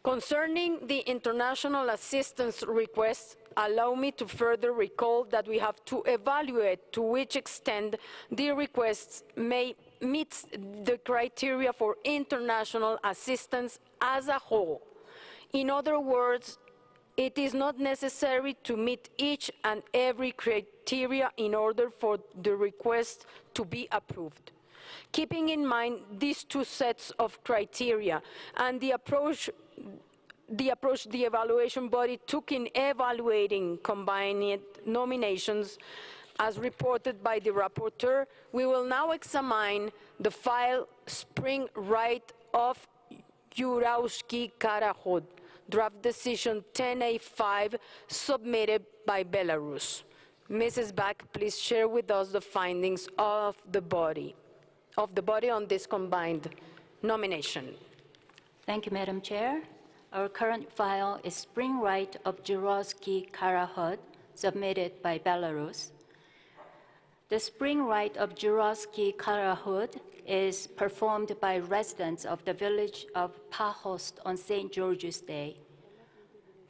Concerning the international assistance request, allow me to further recall that we have to evaluate to which extent the requests may meet the criteria for international assistance as a whole. In other words, it is not necessary to meet each and every criteria in order for the request to be approved. Keeping in mind these 2 sets of criteria and the approach the evaluation body took in evaluating combined nominations, as reported by the rapporteur, we will now examine the file Spring Right of Jurowski-Karahod, draft decision 10A5 submitted by Belarus. Mrs. Back, please share with us the findings of the body on this combined nomination. Thank you, Madam Chair. Our current file is Spring Right of Jurowski-Karahod, submitted by Belarus. The Spring Right of Jurowski-Karahod is performed by residents of the village of Pahost on St. George's Day.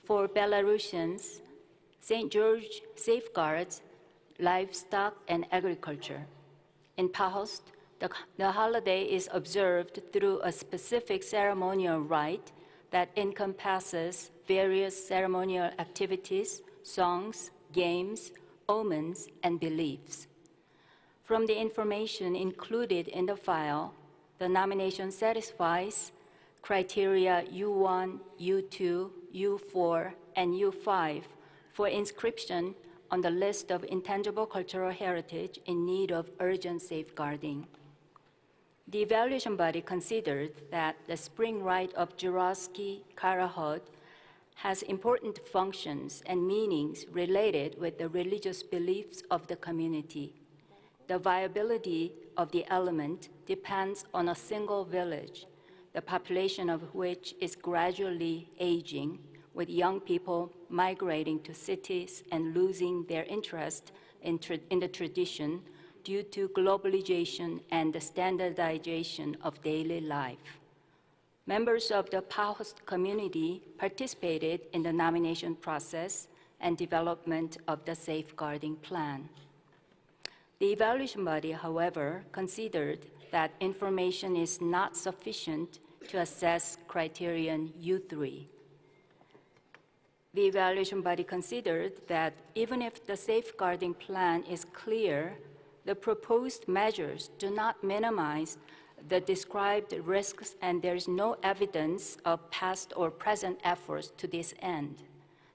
For Belarusians, St. George safeguards livestock and agriculture. In Pahost, the holiday is observed through a specific ceremonial rite that encompasses various ceremonial activities, songs, games, omens, and beliefs. From the information included in the file, the nomination satisfies criteria U1, U2, U4, and U5 for inscription on the list of intangible cultural heritage in need of urgent safeguarding. The evaluation body considered that the spring rite of Juravsky Karahod has important functions and meanings related with the religious beliefs of the community. The viability of the element depends on a single village, the population of which is gradually aging, with young people migrating to cities and losing their interest in the tradition due to globalization and the standardization of daily life. Members of the PAHOS community participated in the nomination process and development of the safeguarding plan. The evaluation body, however, considered that information is not sufficient to assess criterion U3. The evaluation body considered that even if the safeguarding plan is clear, the proposed measures do not minimize the described risks, and there is no evidence of past or present efforts to this end.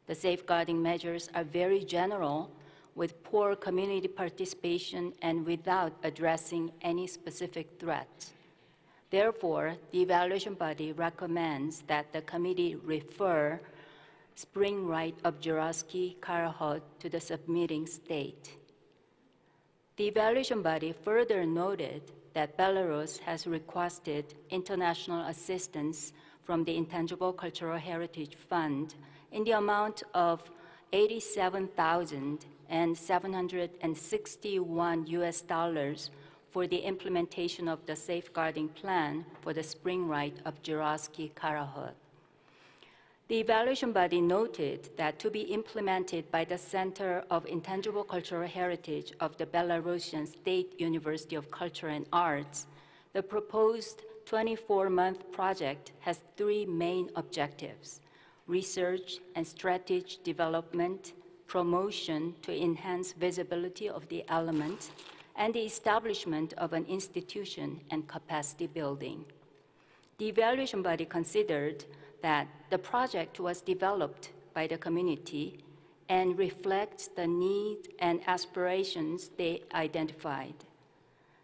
The safeguarding measures are very general, with poor community participation and without addressing any specific threats. Therefore, the evaluation body recommends that the committee refer spring rite of Juravsky Karahod to the submitting state. The evaluation body further noted that Belarus has requested international assistance from the Intangible Cultural Heritage Fund in the amount of $87,761 for the implementation of the safeguarding plan for the spring rite of Juravsky Karahod. The evaluation body noted that to be implemented by the Center of Intangible Cultural Heritage of the Belarusian State University of Culture and Arts, the proposed 24-month project has three main objectives: research and strategy development, promotion to enhance visibility of the element, and the establishment of an institution and capacity building. The evaluation body considered that the project was developed by the community and reflects the needs and aspirations they identified.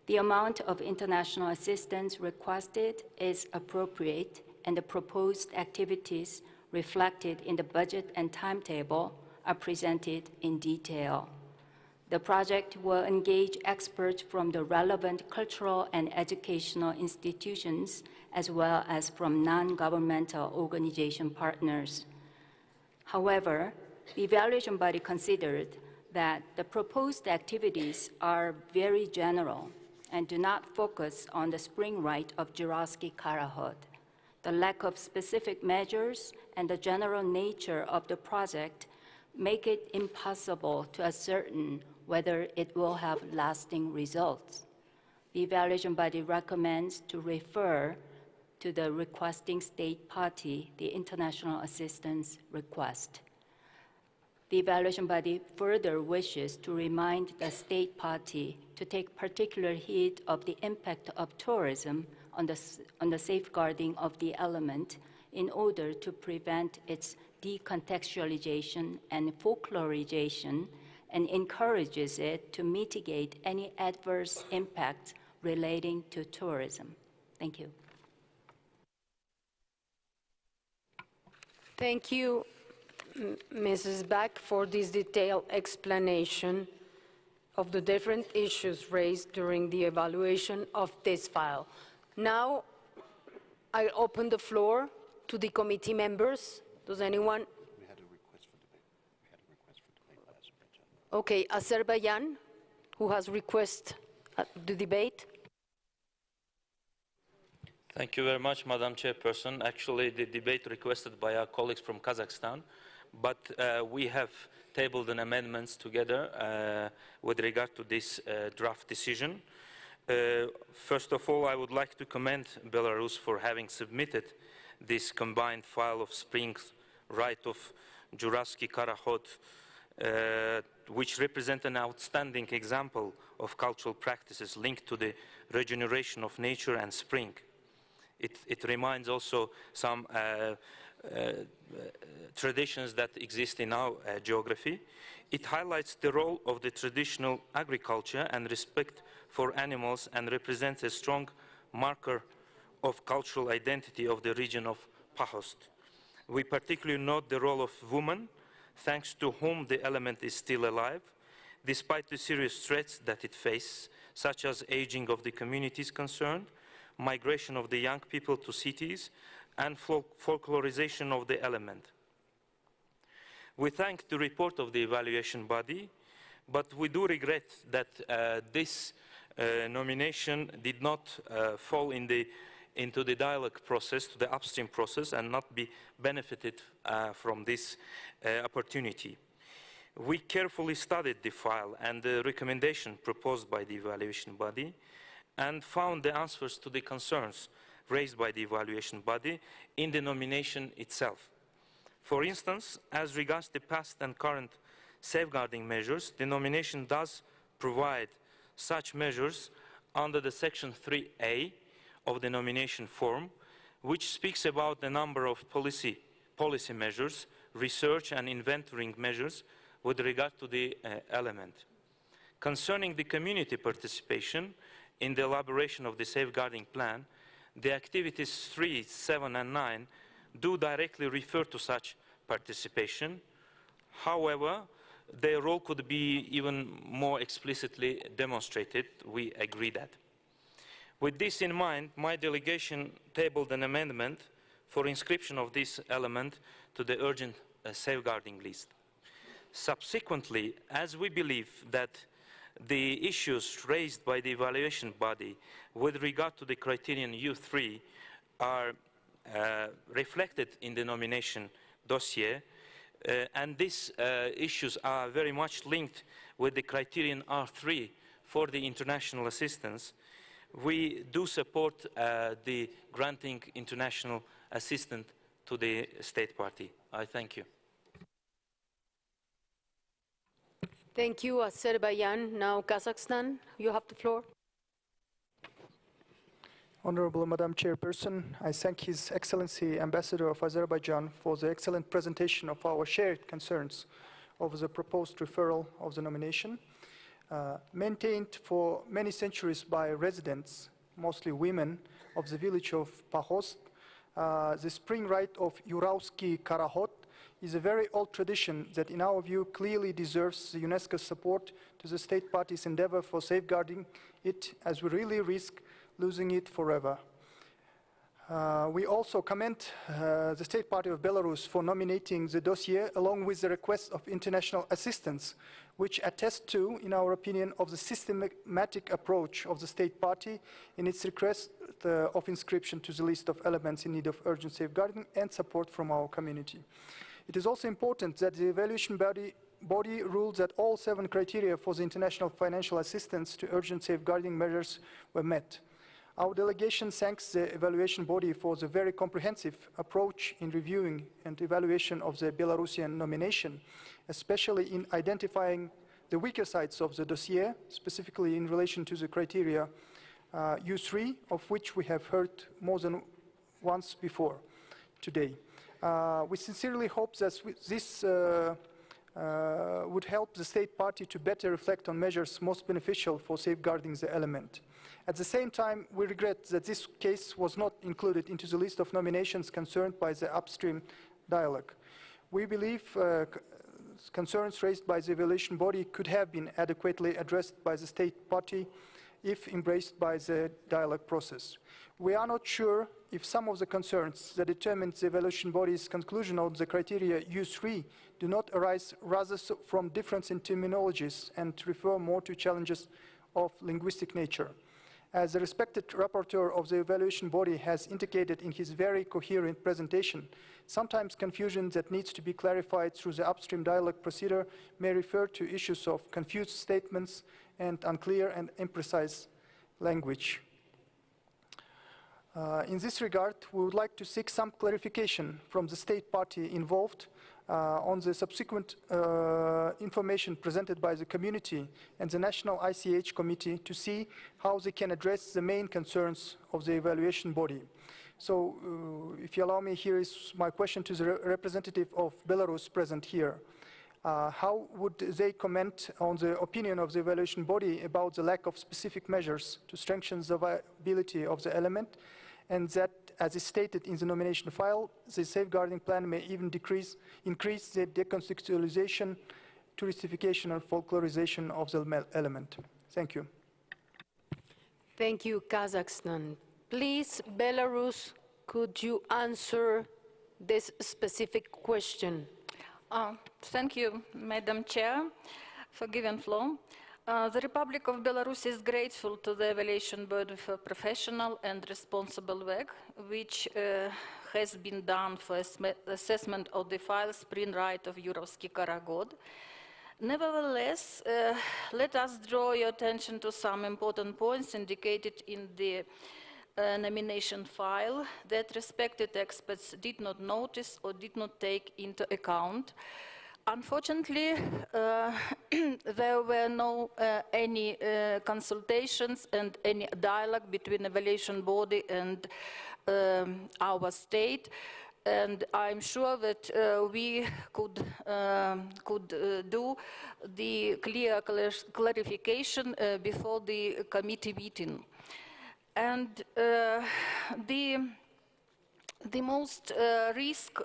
The amount of international assistance requested is appropriate, and the proposed activities reflected in the budget and timetable are presented in detail. The project will engage experts from the relevant cultural and educational institutions, as well as from non-governmental organization partners. However, the evaluation body considered that the proposed activities are very general and do not focus on the spring rite of Juravsky Karahod. The lack of specific measures and the general nature of the project make it impossible to ascertain whether it will have lasting results. The evaluation body recommends to refer to the requesting state party the international assistance request. The evaluation body further wishes to remind the state party to take particular heed of the impact of tourism on the safeguarding of the element in order to prevent its decontextualization and folklorization, and encourages it to mitigate any adverse impacts relating to tourism. Thank you. Thank you, Mrs. Back, for this detailed explanation of the different issues raised during the evaluation of this file. Now, I open the floor to the committee members. Does anyone? We had a request for debate. We had a request for debate by Azerbaijan. Okay, Azerbaijan, who has requested the debate. Thank you very much, Madam Chairperson. Actually, the debate requested by our colleagues from Kazakhstan, but we have tabled an amendments together with regard to this draft decision. First of all, I would like to commend Belarus for having submitted this combined file of spring rite of Juravsky Karahod, which represent an outstanding example of cultural practices linked to the regeneration of nature and spring. It reminds also some traditions that exist in our geography. It highlights the role of the traditional agriculture and respect for animals and represents a strong marker of cultural identity of the region of Pahost. We particularly note the role of women, thanks to whom the element is still alive, despite the serious threats that it faces, such as aging of the communities concerned, migration of the young people to cities, and folklorization of the element. We thank the report of the evaluation body, but we do regret that this nomination did not fall into the dialogue process, to the upstream process, and not be benefited from this opportunity. We carefully studied the file and the recommendation proposed by the evaluation body and found the answers to the concerns raised by the evaluation body in the nomination itself. For instance, as regards the past and current safeguarding measures, the nomination does provide such measures under the section 3A of the nomination form, which speaks about the number of policy measures, research and inventorying measures with regard to the element. Concerning the community participation in the elaboration of the safeguarding plan, the activities 3, 7 and 9 do directly refer to such participation. However, their role could be even more explicitly demonstrated. We agree that. With this in mind, my delegation tabled an amendment for inscription of this element to the urgent safeguarding list. Subsequently, as we believe that the issues raised by the evaluation body with regard to the criterion U3 are reflected in the nomination dossier, and these issues are very much linked with the criterion R3 for the international assistance, we do support the granting international assistance to the state party. I thank you. Thank you, Azerbaijan. Now, Kazakhstan, you have the floor. Honorable Madam Chairperson, I thank His Excellency Ambassador of Azerbaijan for the excellent presentation of our shared concerns over the proposed referral of the nomination. Maintained for many centuries by residents, mostly women, of the village of Pahost, the spring rite of Uralsky Karahot is a very old tradition that, in our view, clearly deserves the UNESCO's support to the state party's endeavor for safeguarding it, as we really risk losing it forever. We also commend the state party of Belarus for nominating the dossier along with the request of international assistance, which attest to, in our opinion, of the systematic approach of the state party in its request of inscription to the list of elements in need of urgent safeguarding and support from our community. It is also important that the evaluation body ruled that all 7 criteria for the international financial assistance to urgent safeguarding measures were met. Our delegation thanks the evaluation body for the very comprehensive approach in reviewing and evaluation of the Belarusian nomination, especially in identifying the weaker sides of the dossier, specifically in relation to the criteria U3, of which we have heard more than once before today. We sincerely hope that this would help the state party to better reflect on measures most beneficial for safeguarding the element. At the same time, we regret that this case was not included into the list of nominations concerned by the upstream dialogue. We believe concerns raised by the evaluation body could have been adequately addressed by the state party if embraced by the dialogue process. We are not sure if some of the concerns that determined the evaluation body's conclusion on the criteria U3 do not arise rather from difference in terminologies and refer more to challenges of linguistic nature. As the respected rapporteur of the evaluation body has indicated in his very coherent presentation, sometimes confusion that needs to be clarified through the upstream dialogue procedure may refer to issues of confused statements and unclear and imprecise language. In this regard, we would like to seek some clarification from the state party involved on the subsequent information presented by the community and the National ICH Committee to see how they can address the main concerns of the evaluation body. So if you allow me, here is my question to the representative of Belarus present here. How would they comment on the opinion of the evaluation body about the lack of specific measures to strengthen the viability of the element, and that, as is stated in the nomination file, the safeguarding plan may even increase the decontextualization, touristification, and folklorization of the element? Thank you. Thank you, Kazakhstan. Please, Belarus, could you answer this specific question? Thank you, Madam Chair, for giving floor. The Republic of Belarus is grateful to the evaluation body for professional and responsible work, which has been done for assessment of the file Spring Right of Yurovsky Karagod. Nevertheless, let us draw your attention to some important points indicated in the nomination file that respected experts did not notice or did not take into account. Unfortunately, there were no any consultations and any dialogue between evaluation body and our state. And I'm sure that we could do the clear clarification before the committee meeting. And the most risk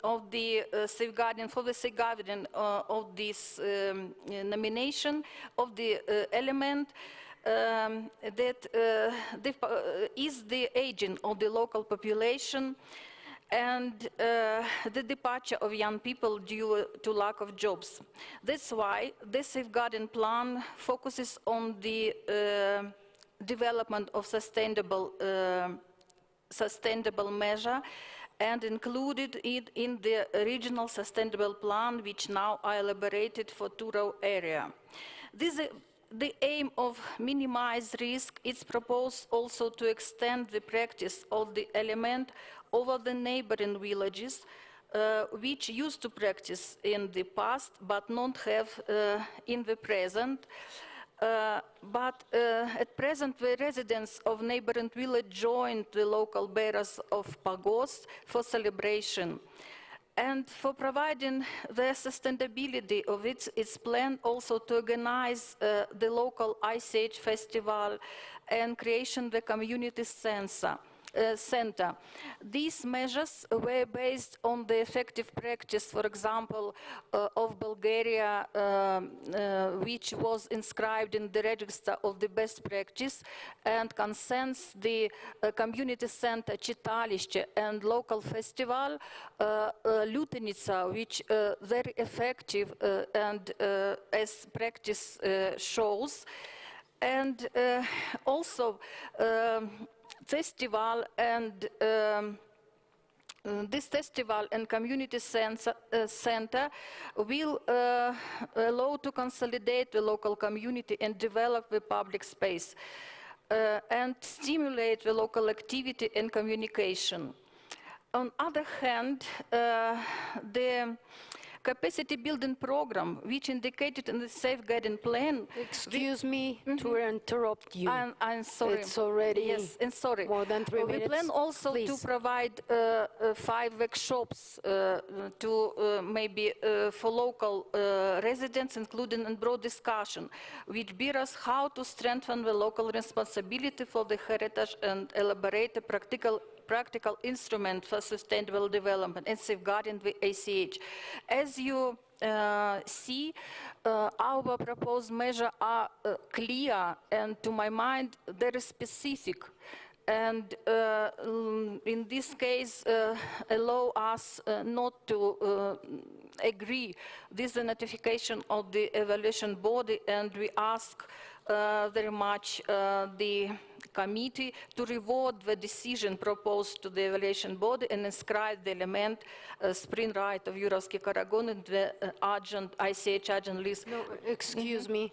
of the safeguarding of this nomination of the element that is the aging of the local population and the departure of young people due to lack of jobs. That's why the safeguarding plan focuses on the development of sustainable measure and included it in the regional sustainable plan, which now are elaborated for Turo area. The aim of minimize risk is proposed also to extend the practice of the element over the neighboring villages, which used to practice in the past but not have in the present. But at present, the residents of neighboring village joined the local bearers of pagos for celebration. And for providing the sustainability of its plan also to organize the local Ice Age festival and creation the community center. These measures were based on the effective practice, for example, of Bulgaria, which was inscribed in the register of the best practice and concerns the community center Chitaliще and local festival Lutenica, which very effective and as practice shows. And also festival and this festival and community center will allow to consolidate the local community and develop the public space and stimulate the local activity and communication. On the other hand, the capacity building program, which indicated in the safeguarding plan. Excuse me to interrupt you. I'm sorry. It's already more than 3 minutes. We plan also Please. to provide 5 workshops to maybe for local residents, including a broad discussion, which bears how to strengthen the local responsibility for the heritage and elaborate a practical instrument for sustainable development and safeguarding the ACH. As you see, our proposed measures are clear and, to my mind, very specific. And in this case, allow us not to agree with the notification of the evaluation body, and we ask very much the committee to reward the decision proposed to the evaluation body and inscribe the element Spring Right of Yurovsky Karagon in the ICH agent list. No, excuse me.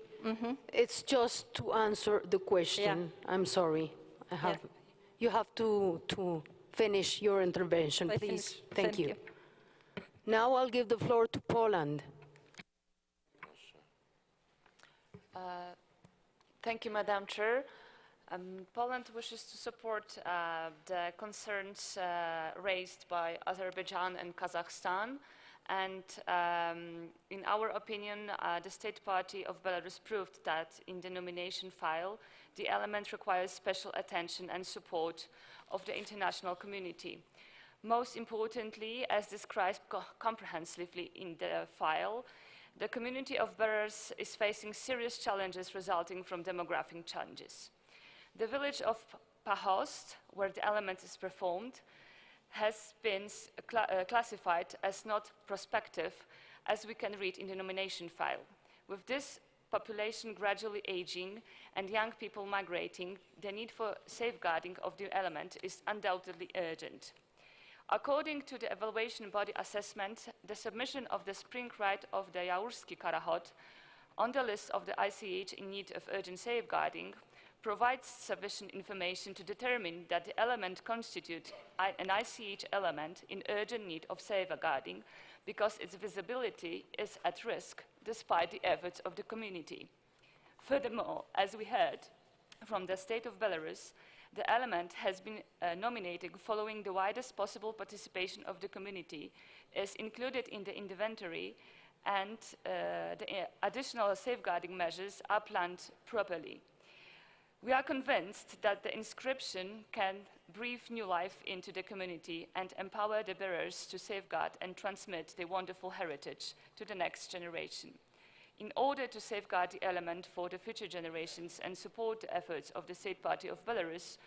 It's just to answer the question. Yeah. I'm sorry. You have to finish your intervention, please. Thank you. Now I'll give the floor to Poland. Thank you, Madam Chair. Poland wishes to support the concerns raised by Azerbaijan and Kazakhstan, and in our opinion, the State Party of Belarus proved that in the nomination file, the element requires special attention and support of the international community. Most importantly, as described comprehensively in the file, the community of Belarus is facing serious challenges resulting from demographic changes. The village of Pahost, where the element is performed, has been classified as not prospective, as we can read in the nomination file. With this population gradually aging and young people migrating, the need for safeguarding of the element is undoubtedly urgent. According to the evaluation body assessment, the submission of the spring right of the Jaworski Karahot on the list of the ICH in need of urgent safeguarding provides sufficient information to determine that the element constitutes an ICH element in urgent need of safeguarding because its visibility is at risk despite the efforts of the community. Furthermore, as we heard from the state of Belarus, the element has been nominated following the widest possible participation of the community, is included in the inventory, and the additional safeguarding measures are planned properly. We are convinced that the inscription can breathe new life into the community and empower the bearers to safeguard and transmit their wonderful heritage to the next generation. In order to safeguard the element for the future generations and support the efforts of the State Party of Belarus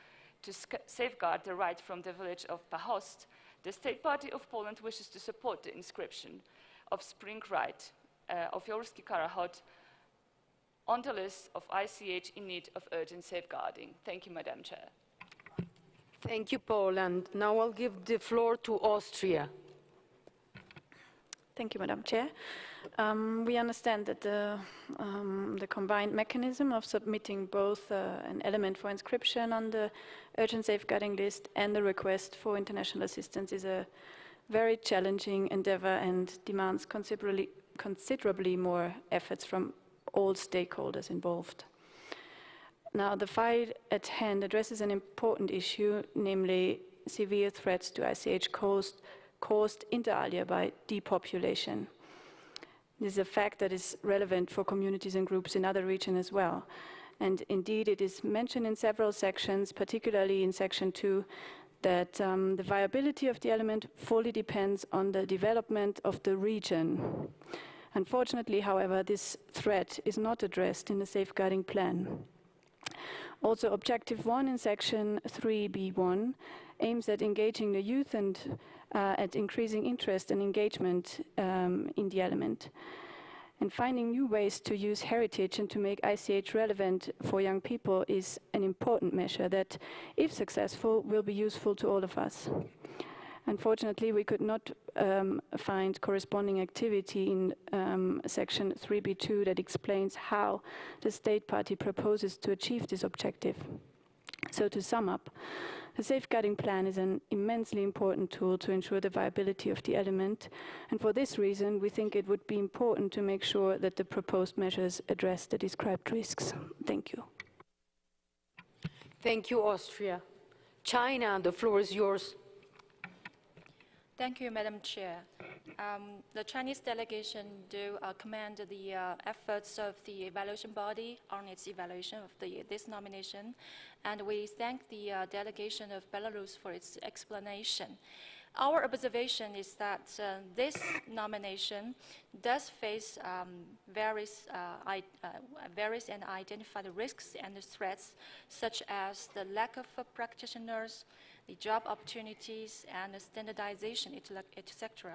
to safeguard the right from the village of Pahost, the State Party of Poland wishes to support the inscription of spring right of Jaworski Karahot on the list of ICH in need of urgent safeguarding. Thank you, Madam Chair. Thank you, Poland. Now I'll give the floor to Austria. Thank you, Madam Chair. We understand that the combined mechanism of submitting both an element for inscription on the urgent safeguarding list and the request for international assistance is a very challenging endeavor and demands considerably more efforts from all stakeholders involved. Now, the fight at hand addresses an important issue, namely severe threats to ICH caused inter alia by depopulation. This is a fact that is relevant for communities and groups in other regions as well. And indeed, it is mentioned in several sections, particularly in Section 2, that the viability of the element fully depends on the development of the region. Unfortunately, however, this threat is not addressed in the safeguarding plan. Also, Objective 1 in Section 3b1 aims at engaging the youth and at increasing interest and engagement in the element. And finding new ways to use heritage and to make ICH relevant for young people is an important measure that, if successful, will be useful to all of us. Unfortunately, we could not find corresponding activity in Section 3b2 that explains how the State Party proposes to achieve this objective. So to sum up, the safeguarding plan is an immensely important tool to ensure the viability of the element, and for this reason we think it would be important to make sure that the proposed measures address the described risks. Thank you. Thank you, Austria. China, the floor is yours. Thank you, Madam Chair. The Chinese delegation do commend the efforts of the evaluation body on its evaluation of this nomination, and we thank the delegation of Belarus for its explanation. Our observation is that this nomination does face various and identified risks and threats, such as the lack of practitioners, the job opportunities, and the standardization, etc.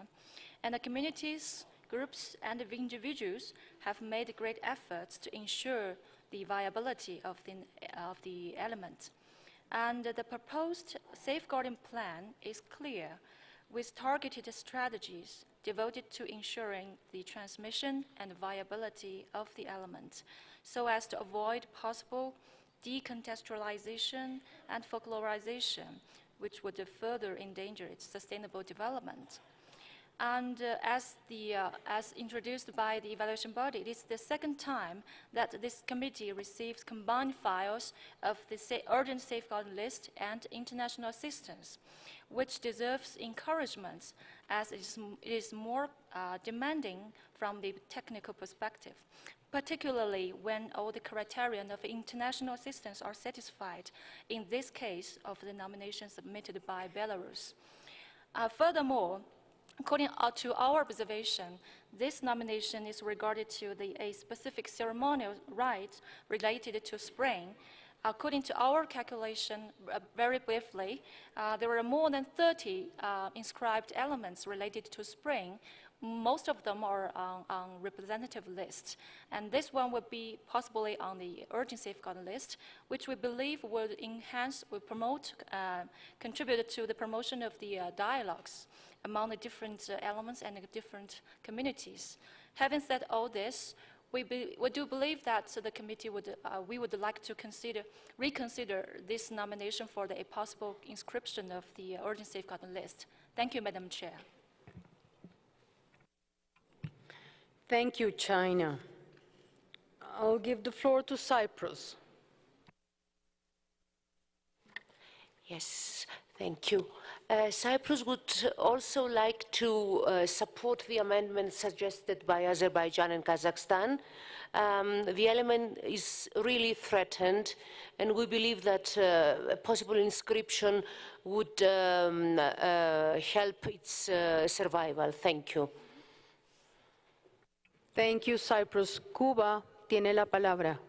And the communities, groups, and the individuals have made great efforts to ensure the viability of the element. And the proposed safeguarding plan is clear, with targeted strategies devoted to ensuring the transmission and viability of the element, so as to avoid possible decontextualization and folklorization, which would further endanger its sustainable development. And as introduced by the evaluation body, it is the second time that this committee receives combined files of the urgent safeguarding list and international assistance, which deserves encouragement as it is more demanding from the technical perspective, particularly when all the criteria of international assistance are satisfied in this case of the nomination submitted by Belarus. Furthermore, according to our observation, this nomination is regarded to a specific ceremonial rite related to spraying. According to our calculation, very briefly, there are more than 30 inscribed elements related to spraying. Most of them are on representative lists, and this one would be possibly on the urgent safeguard list, which we believe would enhance, would promote, contribute to the promotion of the dialogues among the different elements and the different communities. Having said all this, we do believe that the committee we would like to reconsider this nomination for a possible inscription of the urgent safeguard list. Thank you, Madam Chair. Thank you, China. I'll give the floor to Cyprus. Yes, thank you. Cyprus would also like to support the amendment suggested by Azerbaijan and Kazakhstan. The element is really threatened, and we believe that a possible inscription would help its survival. Thank you. Thank you, Cyprus. Cuba tiene la palabra.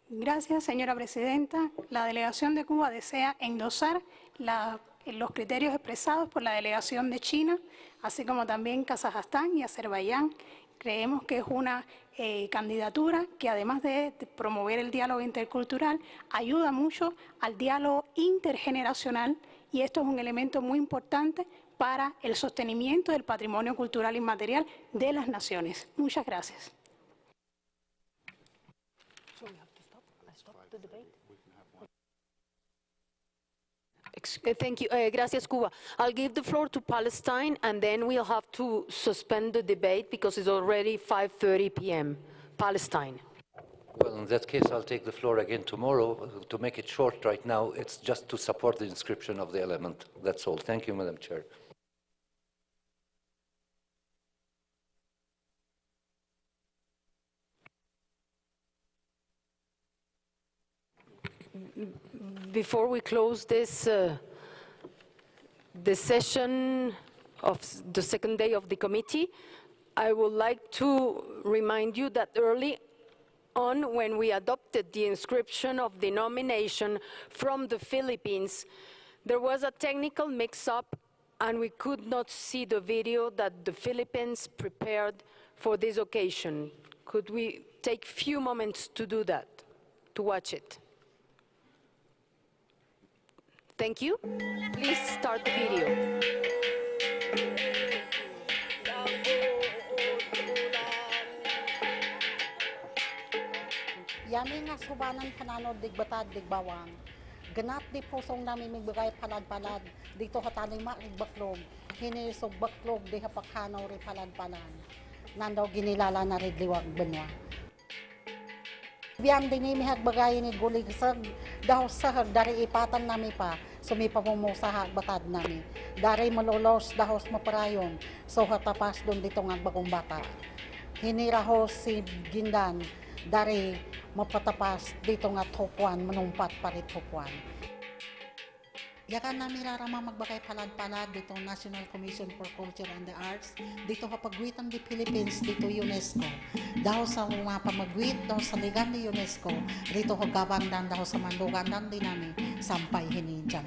Gracias, señora presidenta. La delegación de Cuba desea endosar los criterios expresados por la delegación de China, así como también Kazajstán y Azerbaiyán. Creemos que es una candidatura que, además de promover el diálogo intercultural, ayuda mucho al diálogo intergeneracional, y esto es un elemento muy importante para el sostenimiento del patrimonio cultural inmaterial de las naciones. Muchas gracias. Thank you. Gracias, Cuba. I'll give the floor to Palestine, and then we'll have to suspend the debate because it's already 5:30 p.m. Palestine. Well, in that case, I'll take the floor again tomorrow. To make it short right now, it's just to support the inscription of the element. That's all. Thank you, Madam Chair. Before we close this the session of the second day of the committee, I would like to remind you that early on, when we adopted the inscription of the nomination from the Philippines, there was a technical mix-up and we could not see the video that the Philippines prepared for this occasion. Could we take a few moments to do that, to watch it? Thank you. Please start the video. Yami nga subanan pananod digbatad digbawang. Ganat di pusong namin migbigay palad-palad. Dito katalima igbaklog. Hinisog baklog di hapakhanaw ri palad-palad. Nandaw ginilala na rin liwag benwa. Biyang din mihag bagay ni guligsag. Daw sahag dari ipatan nami pa. Sumipamumusaha batad nami. Dari malolos dahos maparayon. So hatapas doon dito nga bagong bata. Hinirahos si Gindan. Dari mapatapas dito nga thupuan, manumpat parit thupuan. Yakan namin rarama magbagay palad-palad dito National Commission for Culture and the Arts, dito kapagwitan di Philippines, dito UNESCO. Daw sa mga pamagwit, daw sa ligan ni UNESCO, dito hagabangdan, daw sa mandugandan din namin, sampay hininjan.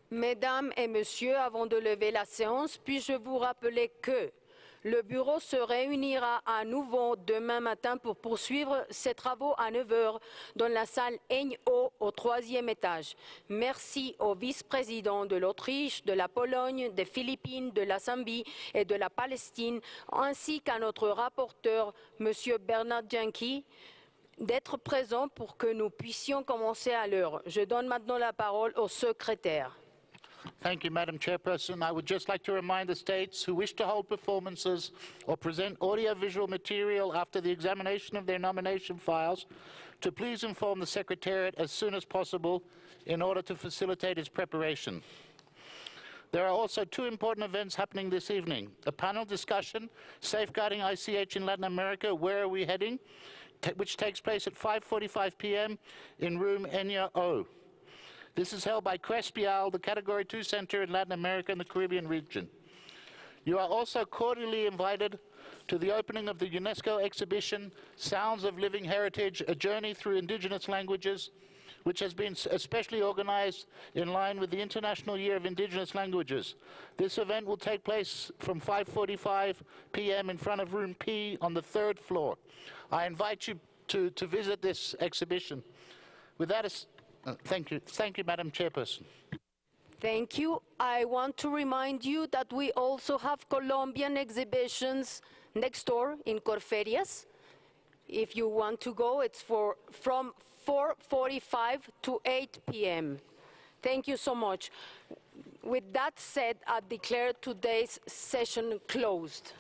Mesdames et Messieurs, avant de lever la séance, puis-je vous rappeler que Le bureau se réunira à nouveau demain matin pour poursuivre ses travaux à 9 h dans la salle N-O au 3e étage. Merci au vice-président de l'Autriche, de la Pologne, des Philippines, de la Zambie et de la Palestine, ainsi qu'à notre rapporteur, M. Bernard Janki, d'être présent pour que nous puissions commencer à l'heure. Je donne maintenant la parole au secrétaire. Thank you, Madam Chairperson. I would just like to remind the states who wish to hold performances or present audio-visual material after the examination of their nomination files to please inform the Secretariat as soon as possible in order to facilitate its preparation. There are also two important events happening this evening. A panel discussion, Safeguarding ICH in Latin America, Where Are We Heading?, which takes place at 5:45 p.m. in room Enya O. This is held by Crespial, the Category 2 Center in Latin America and the Caribbean region. You are also cordially invited to the opening of the UNESCO exhibition, Sounds of Living Heritage, A Journey Through Indigenous Languages, which has been especially organized in line with the International Year of Indigenous Languages. This event will take place from 5:45 p.m. in front of room P on the 3rd floor. I invite you to visit this exhibition. With that, thank you. Thank you, Madam Chairperson. Thank you. I want to remind you that we also have Colombian exhibitions next door in Corferias. If you want to go, it's from 4:45 to 8 p.m. Thank you so much. With that said, I declare today's session closed.